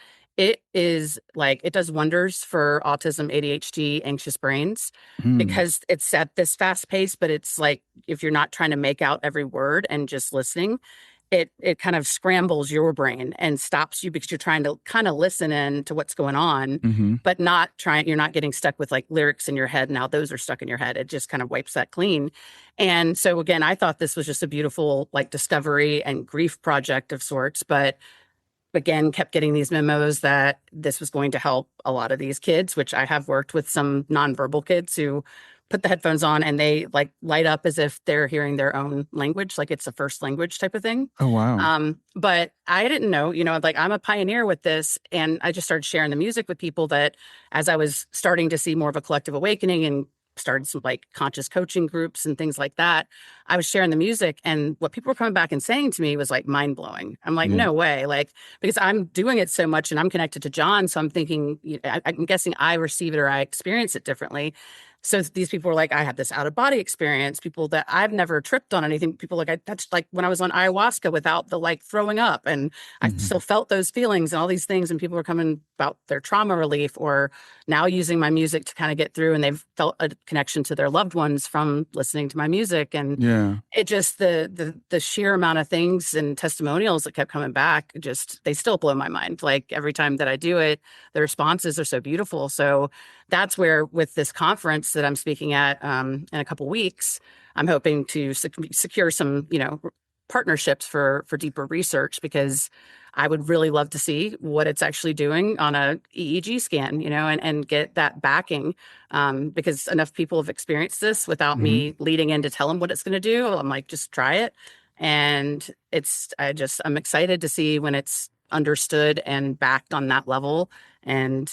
like, it does wonders for autism, ADHD, anxious brains, because it's at this fast pace, but it's like, if you're not trying to make out every word and just listening, it kind of scrambles your brain and stops you, because you're trying to kind of listen in to what's going on, but you're not getting stuck with like lyrics in your head. Now those are stuck in your head. It just kind of wipes that clean. And so again, I thought this was just a beautiful like discovery and grief project of sorts, but again, kept getting these memos that this was going to help a lot of these kids, which I have worked with some nonverbal kids who put the headphones on and they like light up as if they're hearing their own language, like it's a first language type of thing. Oh, wow. But I didn't know, like, I'm a pioneer with this, and I just started sharing the music with people, that as I was starting to see more of a collective awakening and started some like conscious coaching groups and things like that. I was sharing the music, and what people were coming back and saying to me was like mind blowing. I'm like, Yeah. no way. Like, because I'm doing it so much and I'm connected to John. So I'm thinking, I'm guessing I receive it or I experience it differently. So these people were like, I had this out of body experience. People that I've never tripped on anything. People like I touched like when I was on ayahuasca without the like throwing up, and I still felt those feelings and all these things. And people were coming about their trauma relief, or now using my music to kind of get through, and they've felt a connection to their loved ones from listening to my music. And Yeah. it just the sheer amount of things and testimonials that kept coming back, just they still blow my mind. Like every time that I do it, the responses are so beautiful. So that's where, with this conference that I'm speaking at in a couple weeks, I'm hoping to secure some, partnerships for deeper research, because I would really love to see what it's actually doing on a EEG scan, and get that backing, because enough people have experienced this without me leading in to tell them what it's going to do. I'm like, just try it. And I'm excited to see when it's understood and backed on that level, and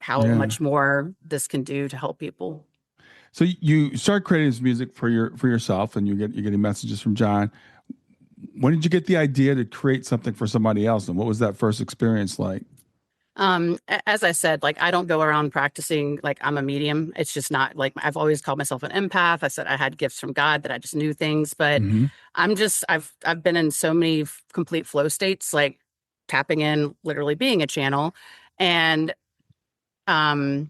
how much more this can do to help people. So you start creating this music for yourself, and you're getting messages from John. When did you get the idea to create something for somebody else, and what was that first experience like? As I said, like, I don't go around practicing like I'm a medium. It's just not like, I've always called myself an empath. I said I had gifts from God, that I just knew things, but I've been in so many complete flow states, like tapping in, literally being a channel. And I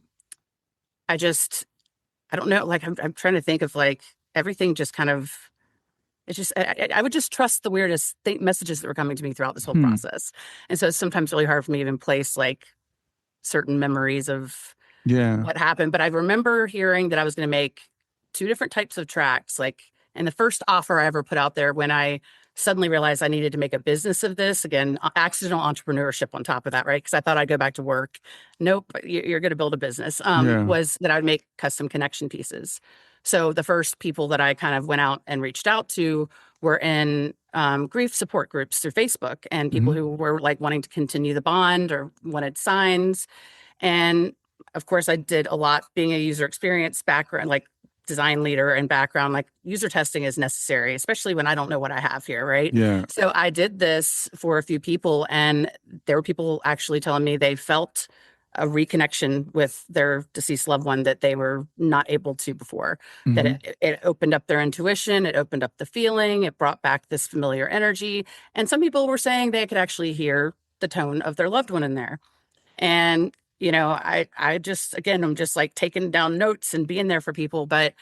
don't know, like I'm trying to think of like everything just kind of, it's just, I would just trust the weirdest messages that were coming to me throughout this whole process. And so it's sometimes really hard for me to even place like certain memories of what happened. But I remember hearing that I was going to make 2 different types of tracks. Like, and the first offer I ever put out there, when I suddenly realized I needed to make a business of this, again, accidental entrepreneurship on top of that, right? Because I thought I'd go back to work. Nope, you're going to build a business. Was that I would make custom connection pieces. So the first people that I kind of went out and reached out to were in grief support groups through Facebook, and people who were like wanting to continue the bond or wanted signs. And of course, I did a lot being a user experience background, like design leader and background, like user testing is necessary, especially when I don't know what I have here, right? Yeah. So I did this for a few people, and there were people actually telling me they felt a reconnection with their deceased loved one that they were not able to before. That it opened up their intuition, it opened up the feeling, it brought back this familiar energy. And some people were saying they could actually hear the tone of their loved one in there. And, I just, again, I'm just like taking down notes and being there for people, but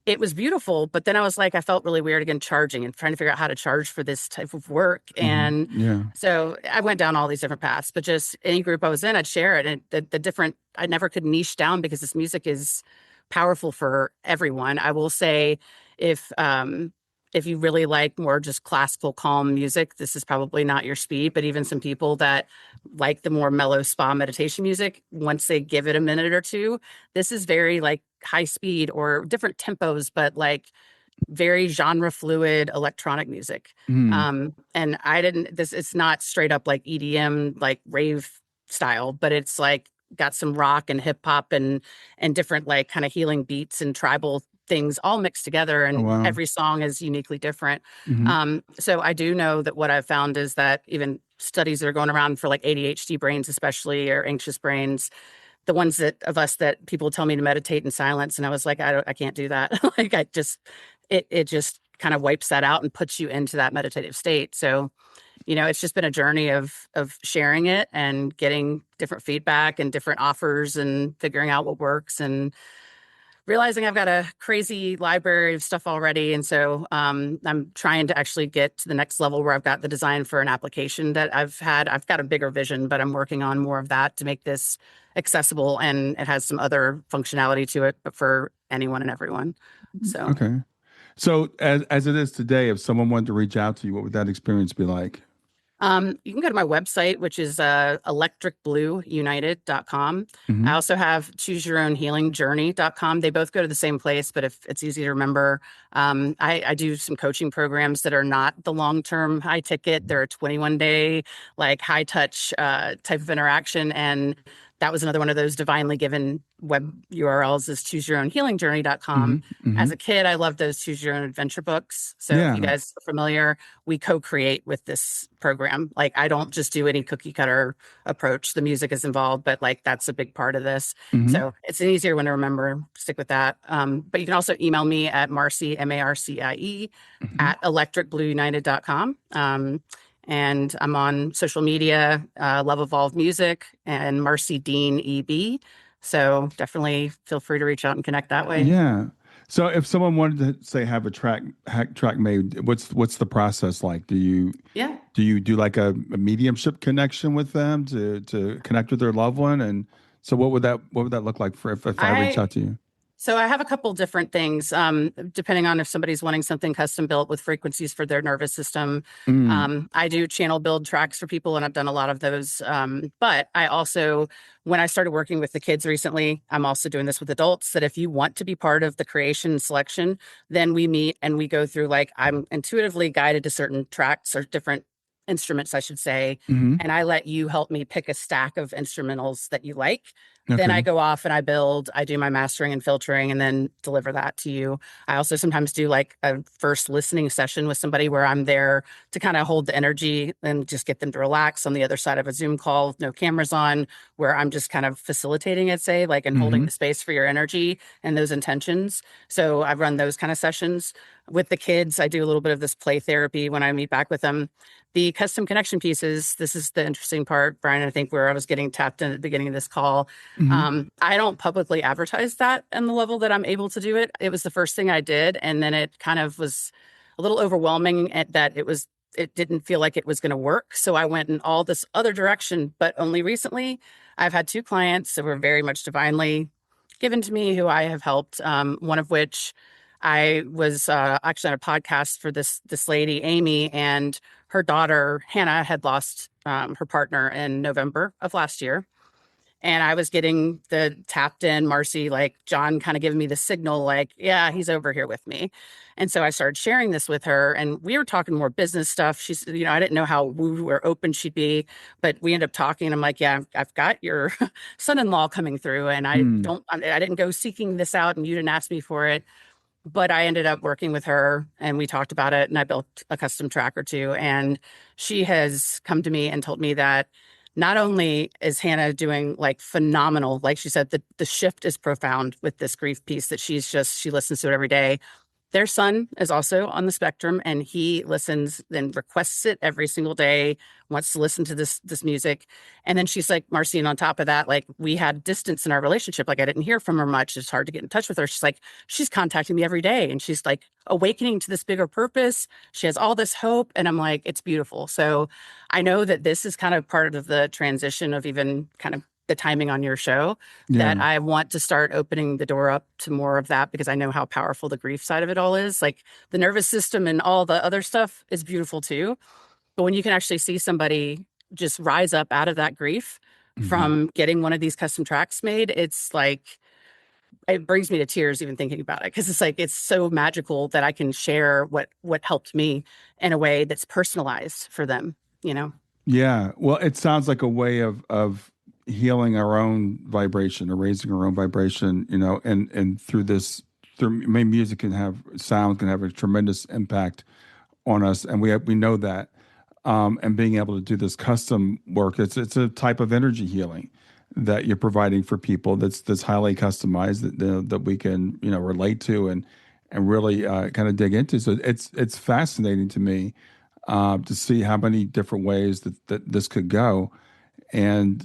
it was beautiful. But then I was like, I felt really weird again, charging and trying to figure out how to charge for this type of work. And so I went down all these different paths, but just any group I was in, I'd share it. And the different, I never could niche down, because this music is powerful for everyone. I will say, if you really like more just classical, calm music, this is probably not your speed. But even some people that like the more mellow spa meditation music, once they give it a minute or two, this is very like high speed or different tempos, but like very genre fluid electronic music. And it's not straight up like EDM, like rave style, but it's like got some rock and hip hop and different like kind of healing beats and tribal things all mixed together, and every song is uniquely different. So I do know that what I've found is that even studies that are going around for like ADHD brains, especially, or anxious brains, the ones of us that people tell me to meditate in silence, and I was like, I can't do that. Like, it just kind of wipes that out and puts you into that meditative state. So, it's just been a journey of sharing it and getting different feedback and different offers and figuring out what works, and realizing I've got a crazy library of stuff already. And so I'm trying to actually get to the next level where I've got the design for an application that I've got a bigger vision, but I'm working on more of that to make this accessible, and it has some other functionality to it, but for anyone and everyone. So, okay. So as it is today, if someone wanted to reach out to you, what would that experience be like? You can go to my website, which is electricblueunited.com. I also have chooseyourownhealingjourney.com. They both go to the same place, but if it's easy to remember, I do some coaching programs that are not the long-term high ticket. They're a 21-day, like high touch type of interaction. And that was another one of those divinely given web URLs is chooseyourownhealingjourney.com. Mm-hmm. As a kid, I loved those choose your own adventure books. So if you Yeah. guys are familiar, we co-create with this program. Like I don't just do any cookie cutter approach. The music is involved, but like that's a big part of this. Mm-hmm. So it's an easier one to remember. Stick with that. But you can also email me at Marcie, Marcie, Mm-hmm. at electricblueunited.com. And I'm on social media, Love Evolved Music and Marcie Dean EB. So definitely feel free to reach out and connect that way. Yeah. So if someone wanted to say have a track made, what's the process like? Do you do like a mediumship connection with them to connect with their loved one? And so what would that look like for if I reach out to you? So I have a couple different things, depending on if somebody's wanting something custom built with frequencies for their nervous system. I do channel build tracks for people, and I've done a lot of those. But I also, when I started working with the kids recently, I'm also doing this with adults, that if you want to be part of the creation and selection, then we meet and we go through, like, I'm intuitively guided to certain tracks or different instruments, I should say. Mm-hmm. And I let you help me pick a stack of instrumentals that you like. Okay. Then I go off and I build, I do my mastering and filtering and then deliver that to you. I also sometimes do like a first listening session with somebody where I'm there to kind of hold the energy and just get them to relax on the other side of a Zoom call with no cameras on, where I'm just kind of facilitating it, say, like, and holding the space for your energy and those intentions. So I run those kind of sessions. With the kids, I do a little bit of this play therapy when I meet back with them. The custom connection pieces, this is the interesting part, Brian, I think where I was getting tapped in at the beginning of this call. I don't publicly advertise that in the level that I'm able to do it. It was the first thing I did. And then it kind of was a little overwhelming at that it didn't feel like it was going to work. So I went in all this other direction, but only recently I've had 2 clients that were very much divinely given to me who I have helped. One of which I was actually on a podcast for this lady, Amy, and her daughter, Hannah, had lost her partner in November of last year. And I was getting the tapped in Marcie, like John kind of giving me the signal, like, yeah, he's over here with me. And so I started sharing this with her and we were talking more business stuff. She's, I didn't know how woo or open she'd be, but we ended up talking. I'm like, yeah, I've got your son-in-law coming through and I didn't go seeking this out and you didn't ask me for it. But I ended up working with her and we talked about it and I built a custom track or two. And she has come to me and told me that not only is Hannah doing like phenomenal, like she said, the shift is profound with this grief piece that she listens to it every day. Their son is also on the spectrum and he listens and requests it every single day, wants to listen to this music. And then she's like, Marcie, and on top of that, like we had distance in our relationship. Like I didn't hear from her much. It's hard to get in touch with her. She's like, she's contacting me every day and she's like awakening to this bigger purpose. She has all this hope. And I'm like, it's beautiful. So I know that this is kind of part of the transition of even kind of the timing on your show, that I want to start opening the door up to more of that because I know how powerful the grief side of it all is. Like the nervous system and all the other stuff is beautiful too. But when you can actually see somebody just rise up out of that grief from getting one of these custom tracks made, it's like, it brings me to tears even thinking about it because it's like, it's so magical that I can share what helped me in a way that's personalized for them, Yeah. Well, it sounds like a way of healing our own vibration or raising our own vibration, and through music sound can have a tremendous impact on us. And we know that, and being able to do this custom work, it's a type of energy healing that you're providing for people that's highly customized that we can, relate to and really kind of dig into. So it's fascinating to me to see how many different ways that this could go. And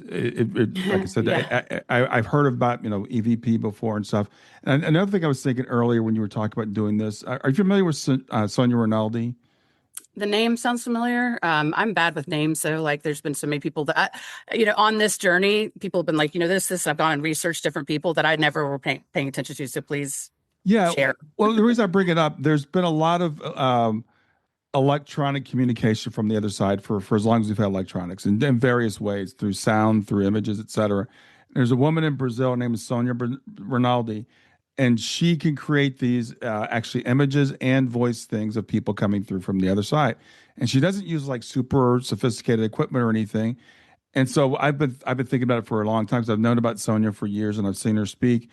like I said, yeah. I've heard about, EVP before and stuff. And another thing I was thinking earlier when you were talking about doing this, are you familiar with Sonia Rinaldi? The name sounds familiar. I'm bad with names. So like, there's been so many people that, on this journey, people have been like, this, I've gone and researched different people that I never were paying attention to. So please share. Well, the reason I bring it up, there's been a lot of electronic communication from the other side for as long as we've had electronics in various ways, through sound, through images, et cetera. There's a woman in Brazil named Sonia Rinaldi, and she can create these actually images and voice things of people coming through from the other side. And she doesn't use like super sophisticated equipment or anything. And so I've been thinking about it for a long time because I've known about Sonia for years and I've seen her speak.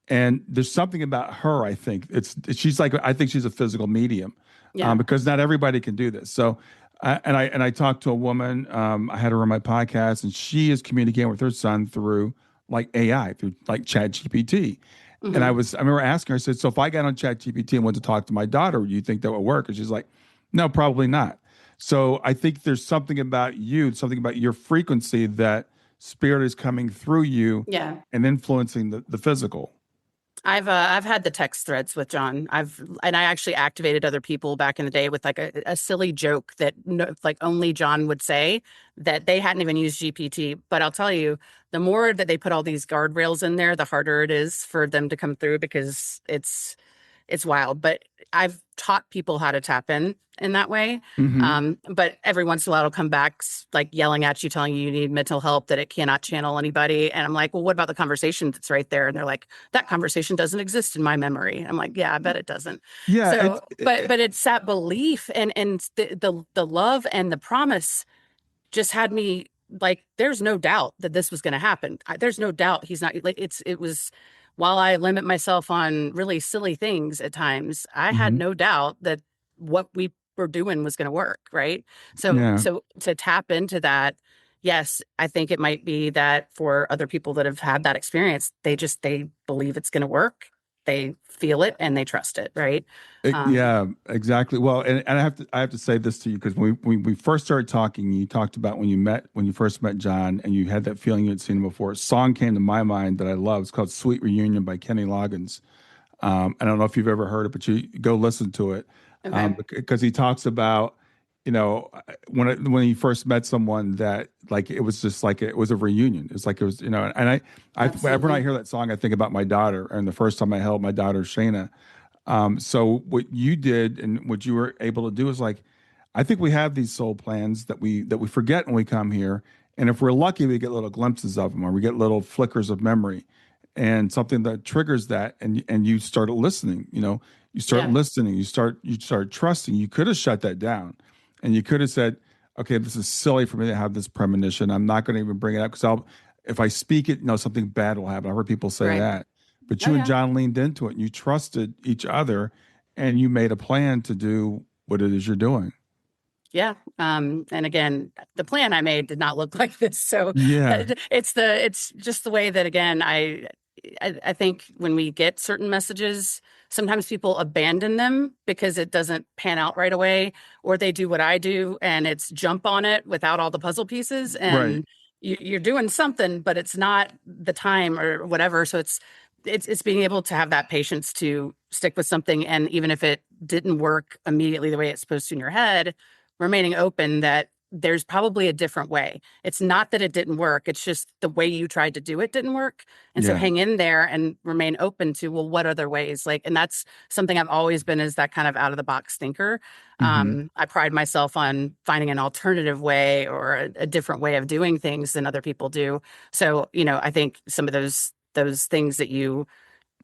And there's something about her, I think she's like, I think she's a physical medium, Yeah. because not everybody can do this. So, I talked to a woman, I had her on my podcast, and she is communicating with her son through like AI, through like Chat GPT. And Hmm. I remember asking her, I said, so if I got on Chat GPT and went to talk to my daughter, do you think that would work? And she's like, no, probably not. So I think there's something about you, something about your frequency that spirit is coming through you Yeah. and influencing the physical. I've had the text threads with John. And I actually activated other people back in the day with like a silly joke that like only John would say, that they hadn't even used GPT. But I'll tell you, the more that they put all these guardrails in there, the harder it is for them to come through, because it's wild. But I've taught people how to tap in that way. Mm-hmm. But every once in a while it'll come back like yelling at you, telling you need mental help, that it cannot channel anybody. And I'm like, well, what about the conversation that's right there? And they're like, that conversation doesn't exist in my memory. I'm like, yeah, I bet it doesn't. Yeah, So, but it's that belief and the love and the promise just had me like, there's no doubt that this was going to happen. There's no doubt he's not like, it was, while I limit myself on really silly things at times, I had hmm no doubt that what we were doing was going to work. Right. yeah, So to tap into that, yes, I think it might be that for other people that have had that experience, they believe it's going to work. They feel it and they trust it. Right. Um, yeah, exactly. Well, and I have to say this to you because when we first started talking, you talked about when you first met John, and you had that feeling you had seen him before. A song came to my mind that I love. It's called "Sweet Reunion" by Kenny Loggins. I don't know if you've ever heard it, but you go listen to it, okay. because he talks about, when he first met someone that like it was just like it was a reunion. It's like it was, and whenever I Absolutely. hear that song, I think about my daughter and the first time I held my daughter Shayna. So what you did and what you were able to do is like, I think we have these soul plans that we forget when we come here, and if we're lucky, we get little glimpses of them or we get little flickers of memory, and something that triggers that, and you start listening. You start Yeah. listening, you start trusting. You could have shut that down, and you could have said, "Okay, this is silly for me to have this premonition. I'm not going to even bring it up because if I speak it, something bad will happen." I've heard people say Right. that. But Oh you and yeah. John leaned into it and you trusted each other and you made a plan to do what it is you're doing. Yeah. And again, the plan I made did not look like this. So Yeah. it's just the way that, again, I think when we get certain messages, sometimes people abandon them because it doesn't pan out right away, or they do what I do and it's jump on it without all the puzzle pieces. Right. And you're doing something, but it's not the time or whatever. So it's being able to have that patience to stick with something. And even if it didn't work immediately the way it's supposed to in your head, remaining open that there's probably a different way. It's not that it didn't work. It's just the way you tried to do it didn't work. And so Yeah. hang in there and remain open to, well, what other ways? Like, and that's something I've always been, is that kind of out of the box thinker. hmm I pride myself on finding an alternative way or a different way of doing things than other people do. So, I think some of those things that you,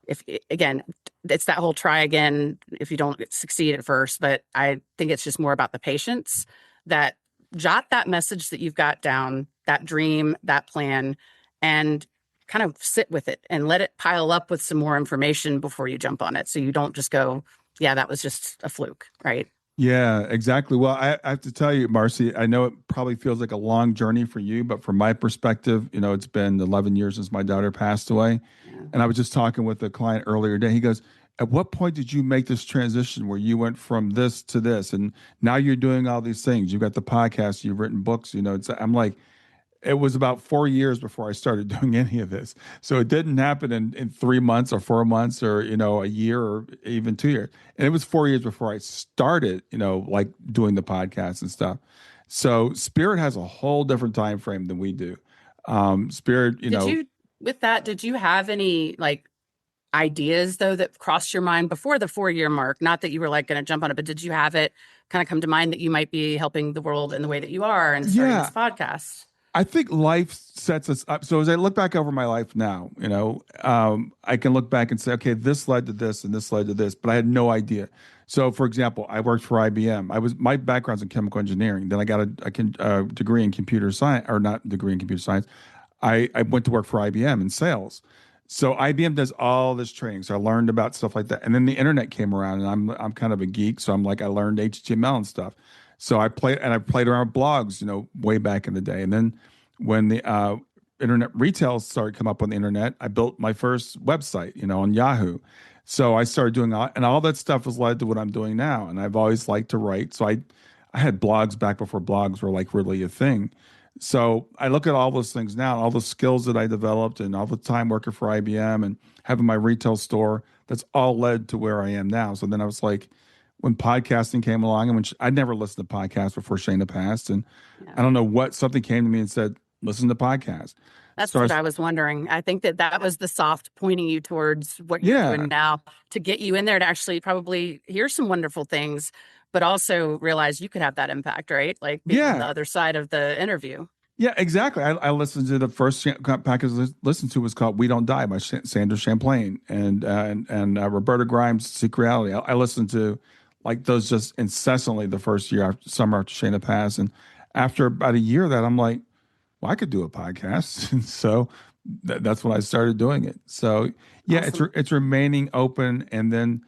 if again, it's that whole try again if you don't succeed at first. But I think it's just more about the patience, that jot that message that you've got down, that dream, that plan, and kind of sit with it and let it pile up with some more information before you jump on it. So you don't just go, yeah, that was just a fluke, right? Yeah, exactly. Well, I have to tell you, Marcy, I know it probably feels like a long journey for you, but from my perspective, it's been 11 years since my daughter passed away. Yeah. And I was just talking with a client earlier today. He goes, at what point did you make this transition where you went from this to this? And now you're doing all these things. You've got the podcast, you've written books, I'm like, it was about 4 years before I started doing any of this. So it didn't happen in 3 months or 4 months or, a year or even 2 years. And it was 4 years before I started, like doing the podcast and stuff. So Spirit has a whole different time frame than we do. Spirit, Did you, with that, did you have any like ideas though that crossed your mind before the 4 year mark? Not that you were like going to jump on it, but did you have it kind of come to mind that you might be helping the world in the way that you are and starting yeah, this podcast? I think life sets us up. So as I look back over my life now, I can look back and say, okay, this led to this and this led to this, but I had no idea. So, for example, I worked for IBM. My background's in chemical engineering. Then I got a degree in computer science, or not degree in computer science. I went to work for IBM in sales. So IBM does all this training. So I learned about stuff like that. And then the internet came around, and I'm kind of a geek. So I'm like, I learned HTML and stuff. So I played around with blogs, way back in the day. And then when the internet retail started to come up on the internet, I built my first website, on Yahoo. So I started doing all that stuff has led to what I'm doing now. And I've always liked to write. So I had blogs back before blogs were like really a thing. So I look at all those things now, all the skills that I developed and all the time working for IBM and having my retail store, that's all led to where I am now. So then I was like, when podcasting came along, and I'd never listened to podcasts before Shayna passed. And Yeah. I don't know what, something came to me and said, listen to podcasts. That's So what I was wondering. I think that was the soft pointing you towards what you're yeah, doing now to get you in there to actually probably hear some wonderful things, but also realize you could have that impact, right? Like being on the yeah. other side of the interview. Yeah, exactly. I listened to the first package I listened to was called "We Don't Die" by Sandra Champlain and Roberta Grimes' "Secret Reality." I listened to like those just incessantly the first year summer after Shayna passed, and after about a year of that, I'm like, well, I could do a podcast, and so that's when I started doing it. So yeah, Awesome. it's remaining open, and then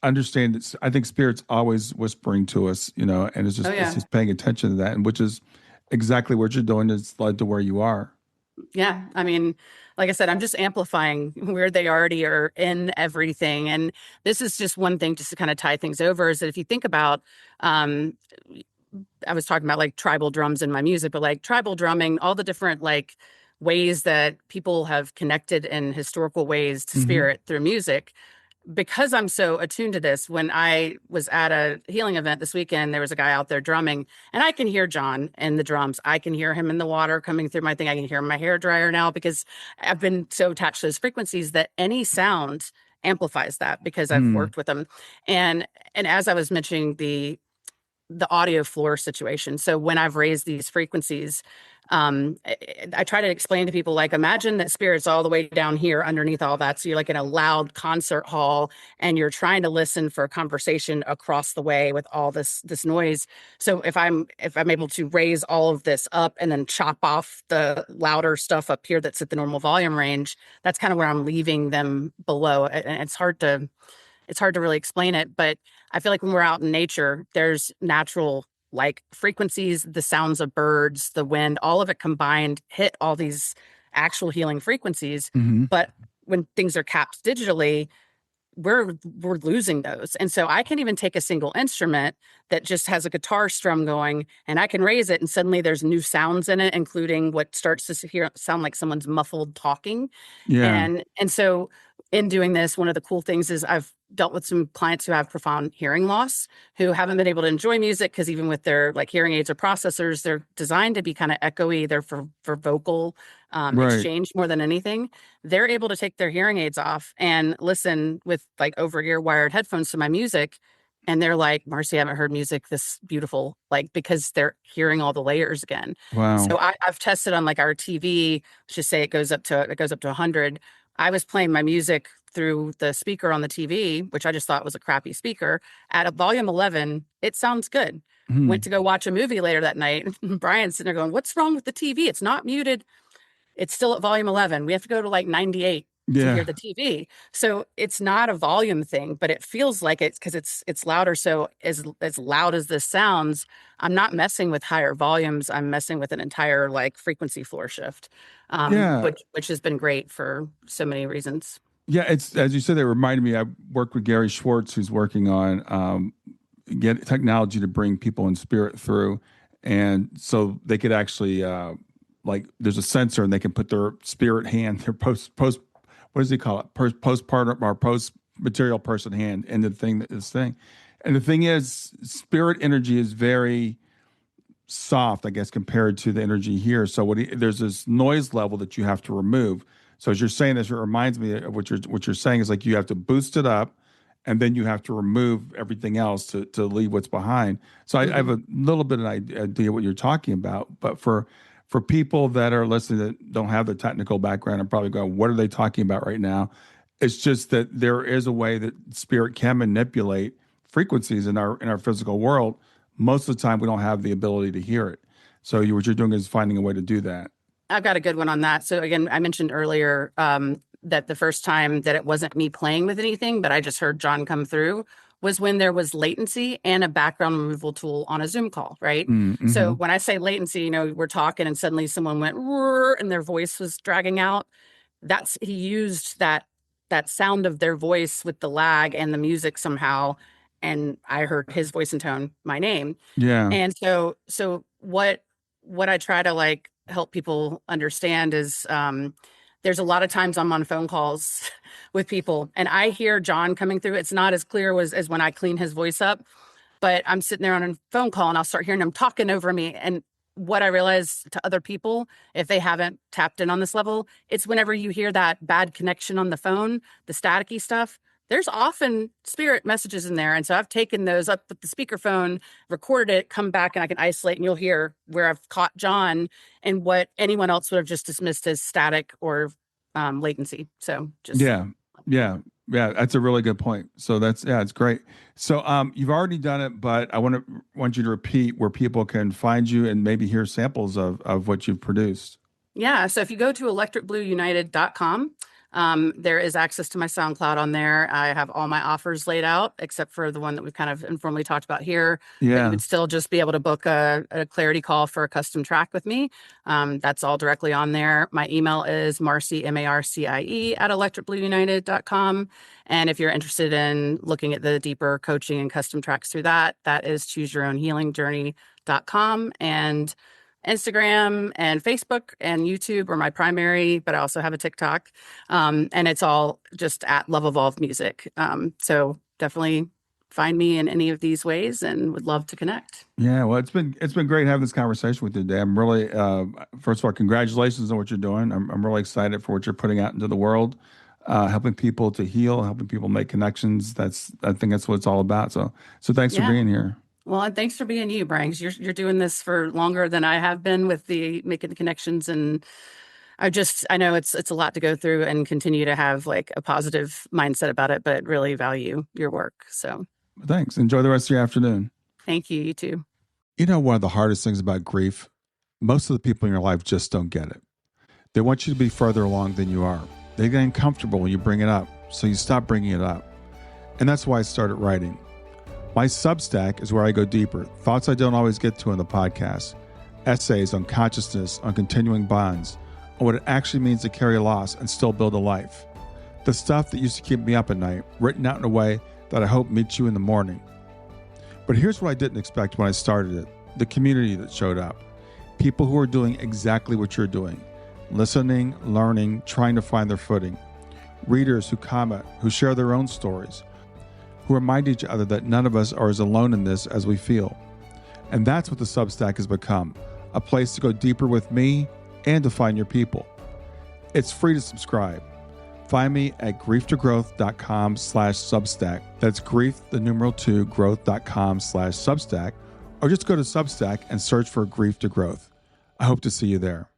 understand that I think Spirit's always whispering to us, and Oh it's yeah. just paying attention to that, and which is exactly what you're doing that's led to where you are. Yeah. I mean, like I said, I'm just amplifying where they already are in everything. And this is just one thing just to kind of tie things over is that if you think about, um, I was talking about like tribal drums in my music, but like tribal drumming, all the different like ways that people have connected in historical ways to Hmm. spirit through music. Because I'm so attuned to this, when I was at a healing event this weekend, there was a guy out there drumming, and I can hear John in the drums. I can hear him in the water coming through my thing. I can hear my hair dryer now because I've been so attached to those frequencies that any sound amplifies that because I've Mm. worked with them. And as I was mentioning the audio floor situation. So when I've raised these frequencies, I try to explain to people like imagine that spirit's all the way down here underneath all that. So you're like in a loud concert hall and you're trying to listen for a conversation across the way with all this noise. So if I'm able to raise all of this up and then chop off the louder stuff up here that's at the normal volume range, that's kind of where I'm leaving them below. And it's hard to really explain it, but I feel like when we're out in nature, there's natural like frequencies, the sounds of birds, the wind, all of it combined hit all these actual healing frequencies. Hmm. But when things are capped digitally, we're losing those. And so I can even take a single instrument that just has a guitar strum going and I can raise it and suddenly there's new sounds in it, including what starts to sound like someone's muffled talking. Yeah. And so in doing this, one of the cool things is I've dealt with some clients who have profound hearing loss, who haven't been able to enjoy music because even with their like hearing aids or processors, they're designed to be kind of echoey. They're for vocal Right. exchange more than anything. They're able to take their hearing aids off and listen with like over ear wired headphones to my music. And they're like, Marcie, I haven't heard music this beautiful, like because they're hearing all the layers again. Wow. So I've tested on like our TV, let's just say it goes up to 100. I was playing my music through the speaker on the TV, which I just thought was a crappy speaker. At a volume 11, it sounds good. Went Mm. to go watch a movie later that night. Brian's sitting there going, what's wrong with the TV? It's not muted. It's still at volume 11. We have to go to like 98 to Yeah. hear the TV. So it's not a volume thing, but it feels like it's because it's louder. So as loud as this sounds, I'm not messing with higher volumes. I'm messing with an entire like frequency floor shift, Yeah. which has been great for so many reasons. Yeah. It's as you said, it reminded me. I worked with Gary Schwartz, who's working on get technology to bring people in spirit through, and so they could actually like there's a sensor and they can put their spirit hand, their post what does he call it, postpartum or post material person hand into the thing this thing, and the thing is, spirit energy is very soft, I guess, compared to the energy here. So there's this noise level that you have to remove. So as you're saying this, it reminds me of what you're saying is like you have to boost it up, and then you have to remove everything else to leave what's behind. So I have Hmm. a little bit of an idea what you're talking about, but for people that are listening that don't have the technical background and probably going, what are they talking about right now? It's just that there is a way that spirit can manipulate frequencies in our physical world, most of the time we don't have the ability to hear it. So what you're doing is finding a way to do that. I've got a good one on that. So again, I mentioned earlier that the first time that it wasn't me playing with anything, but I just heard John come through was when there was latency and a background removal tool on a Zoom call, right? Mm-hmm. So when I say latency, we're talking and suddenly someone went and their voice was dragging out. He used that sound of their voice with the lag and the music somehow, and I heard his voice and tone, my name. Yeah. And so what I try to help people understand is there's a lot of times I'm on phone calls with people and I hear John coming through. It's not as clear as when I clean his voice up, but I'm sitting there on a phone call and I'll start hearing him talking over me. And what I realize to other people, if they haven't tapped in on this level, it's whenever you hear that bad connection on the phone, the staticky stuff, there's often spirit messages in there. And so I've taken those up with the speakerphone, recorded it, come back, and I can isolate, and you'll hear where I've caught John and what anyone else would have just dismissed as static or latency. So just yeah, that's a really good point. So it's great. So you've already done it, but I want you to repeat where people can find you and maybe hear samples of what you've produced. Yeah. So if you go to electricblueunited.com, there is access to my SoundCloud on there. I have all my offers laid out, except for the one that we've kind of informally talked about here. Yeah. You would still just be able to book a clarity call for a custom track with me. That's all directly on there. My email is Marcie, Marcie at electricblueunited.com. And if you're interested in looking at the deeper coaching and custom tracks through that is chooseyourownhealingjourney.com. And Instagram and Facebook and YouTube are my primary, but I also have a TikTok. And it's all just at Love Evolved Music. So definitely find me in any of these ways and would love to connect. Yeah, well, it's been great having this conversation with you today. I'm really, first of all, congratulations on what you're doing. I'm really excited for what you're putting out into the world, helping people to heal, helping people make connections. I think that's what it's all about. So thanks for being here. Well, and thanks for being you, Brian. You're doing this for longer than I have been with the making the connections, and I know it's a lot to go through and continue to have a positive mindset about it, but really value your work. So thanks. Enjoy the rest of your afternoon. Thank you. You too. One of the hardest things about grief, most of the people in your life just don't get it. They want you to be further along than you are. They get uncomfortable when you bring it up, so you stop bringing it up. And that's why I started writing. My Substack is where I go deeper, thoughts I don't always get to in the podcast, essays on consciousness, on continuing bonds, on what it actually means to carry a loss and still build a life. The stuff that used to keep me up at night, written out in a way that I hope meets you in the morning. But here's what I didn't expect when I started it, the community that showed up. People who are doing exactly what you're doing, listening, learning, trying to find their footing. Readers who comment, who share their own stories, who remind each other that none of us are as alone in this as we feel. And that's what the Substack has become, a place to go deeper with me and to find your people. It's free to subscribe. Find me at grieftogrowth.com/Substack. That's grief, the numeral 2, growth.com/Substack. Or just go to Substack and search for Grief to Growth. I hope to see you there.